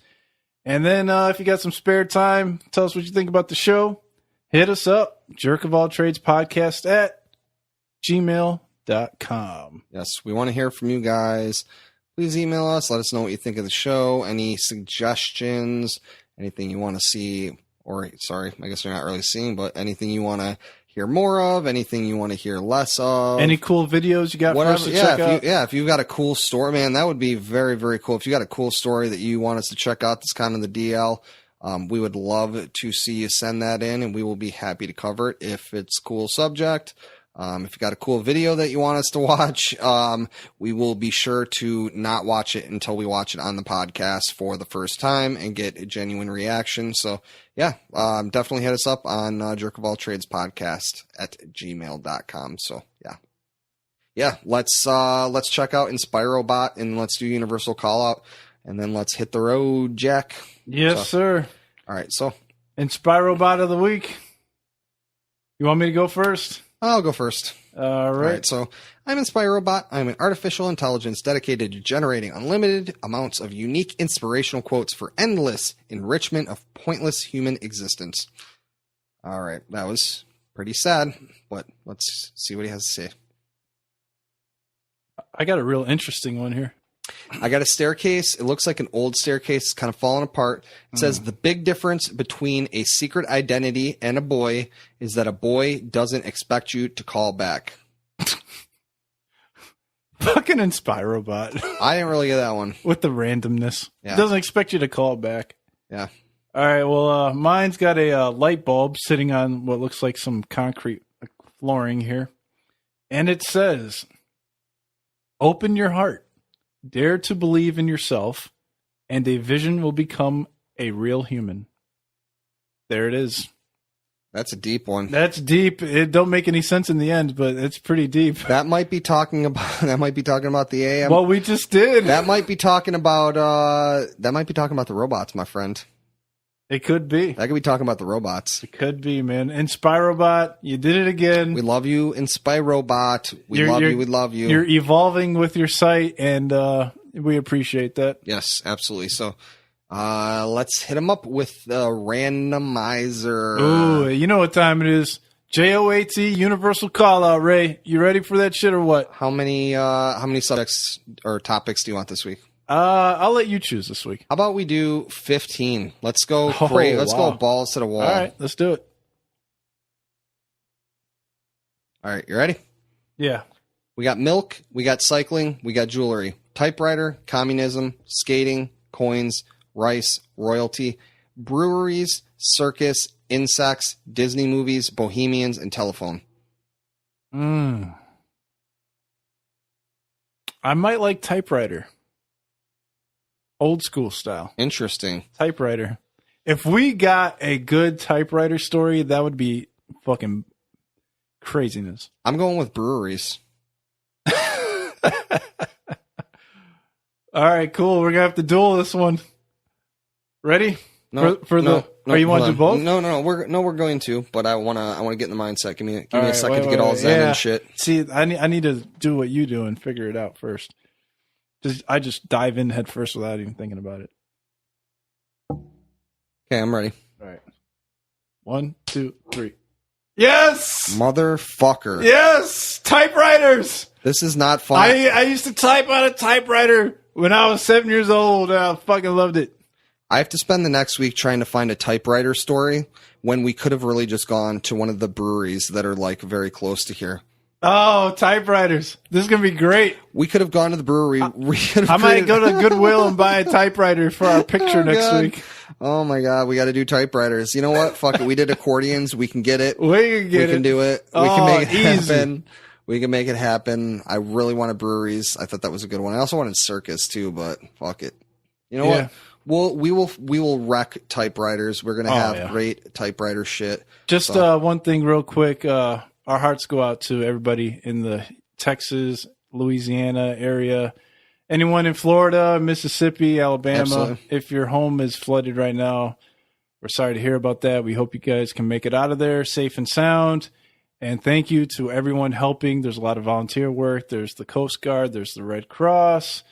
And then if you got some spare time, tell us what you think about the show. Hit us up, JerkOfAllTradesPodcast at gmail.com. Yes, we want to hear from you guys. Please email us. Let us know what you think of the show. Any suggestions, anything you want to see, or sorry, I guess you're not really seeing, but anything you want to hear more of, anything you want to hear less of. Any cool videos you got for us to check out? If you've got a cool story, man, that would be very, very cool. If you got a cool story that you want us to check out, that's kind of the DL. We would love to see you send that in, and we will be happy to cover it if it's a cool subject. If you got a cool video that you want us to watch, we will be sure to not watch it until we watch it on the podcast for the first time and get a genuine reaction. So, yeah, definitely hit us up on JerkOfAllTradesPodcast at gmail.com. So, yeah, let's check out InspiroBot and let's do Universal Callout. And then let's hit the road, Jack. Yes, sir. All right, so. InspiroBot of the week. You want me to go first? I'll go first. All right. So I'm InspiroBot. I'm an artificial intelligence dedicated to generating unlimited amounts of unique inspirational quotes for endless enrichment of pointless human existence. All right, that was pretty sad, but let's see what he has to say. I got a real interesting one here. I got a staircase. It looks like an old staircase. It's kind of falling apart. It says the big difference between a secret identity and a boy is that a boy doesn't expect you to call back. Fucking InspiroBot. I didn't really get that one. With the randomness. Yeah. Doesn't expect you to call back. Yeah. All right. Well, mine's got a light bulb sitting on what looks like some concrete flooring here. And it says, open your heart. Dare to believe in yourself, and a vision will become a real human. There it is. That's a deep one. That's deep. It don't make any sense in the end, but it's pretty deep. That might be talking about the AM. Well, we just did. That might be talking about the robots, my friend. It could be. That could be talking about the robots. It could be, man. InspiroBot, you did it again. We love you, InspiroBot. We love you. You're evolving with your site, and we appreciate that. Yes, absolutely. So let's hit them up with the randomizer. Ooh, you know what time it is. JOAT Universal Callout, Ray. You ready for that shit or what? How many subjects or topics do you want this week? I'll let you choose this week. How about we do 15? Let's go crazy. Let's go balls to the wall. All right, let's do it. All right, you ready? Yeah. We got milk, we got cycling, we got jewelry, typewriter, communism, skating, coins, rice, royalty, breweries, circus, insects, Disney movies, bohemians, and telephone. I might like typewriter. Old school style. Interesting. Typewriter. If we got a good typewriter story, that would be fucking Craziness. I'm going with breweries. All right, cool. We're going to have to duel this one. Ready? No, Are you want to do both? No, we're going to, but I want to get in the mindset. Give me a right, second to get all zen and shit. See, I need to do what you do and figure it out first. I just dive in head first without even thinking about it. Okay, I'm ready. All right. 1, 2, 3. Yes! Motherfucker. Yes! Typewriters! This is not fun. I used to type on a typewriter when I was 7 years old, and I fucking loved it. I have to spend the next week trying to find a typewriter story when we could have really just gone to one of the breweries that are like very close to here. Oh, typewriters. This is going to be great. We could have gone to the brewery. I might go to Goodwill and buy a typewriter for our picture next week. Oh my God. We got to do typewriters. You know what? Fuck it. We did accordions. We can get it. We can do it. We Oh, can make it easy. happen. We can make it happen. I really wanted breweries. I thought that was a good one. I also wanted circus too, but fuck it. You know Yeah. what? We will wreck typewriters. We're gonna have yeah. great typewriter shit. Just one thing real quick. Our hearts go out to everybody in the Texas, Louisiana area. Anyone in Florida, Mississippi, Alabama. Absolutely. If your home is flooded right now, we're sorry to hear about that. We hope you guys can make it out of there safe and sound. And thank you to everyone helping. There's a lot of volunteer work. There's the Coast Guard. There's the Red Cross.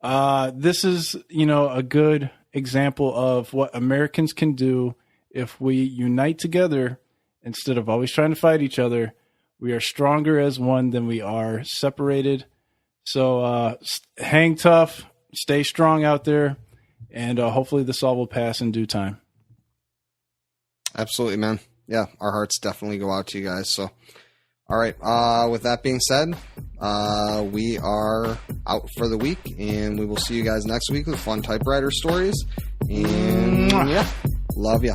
This is, a good example of what Americans can do if we unite together instead of always trying to fight each other. We are stronger as one than we are separated. So hang tough, stay strong out there, and hopefully this all will pass in due time. Absolutely, man. Yeah, our hearts definitely go out to you guys. So, all right. With that being said, we are out for the week, and we will see you guys next week with fun typewriter stories. And yeah, love ya.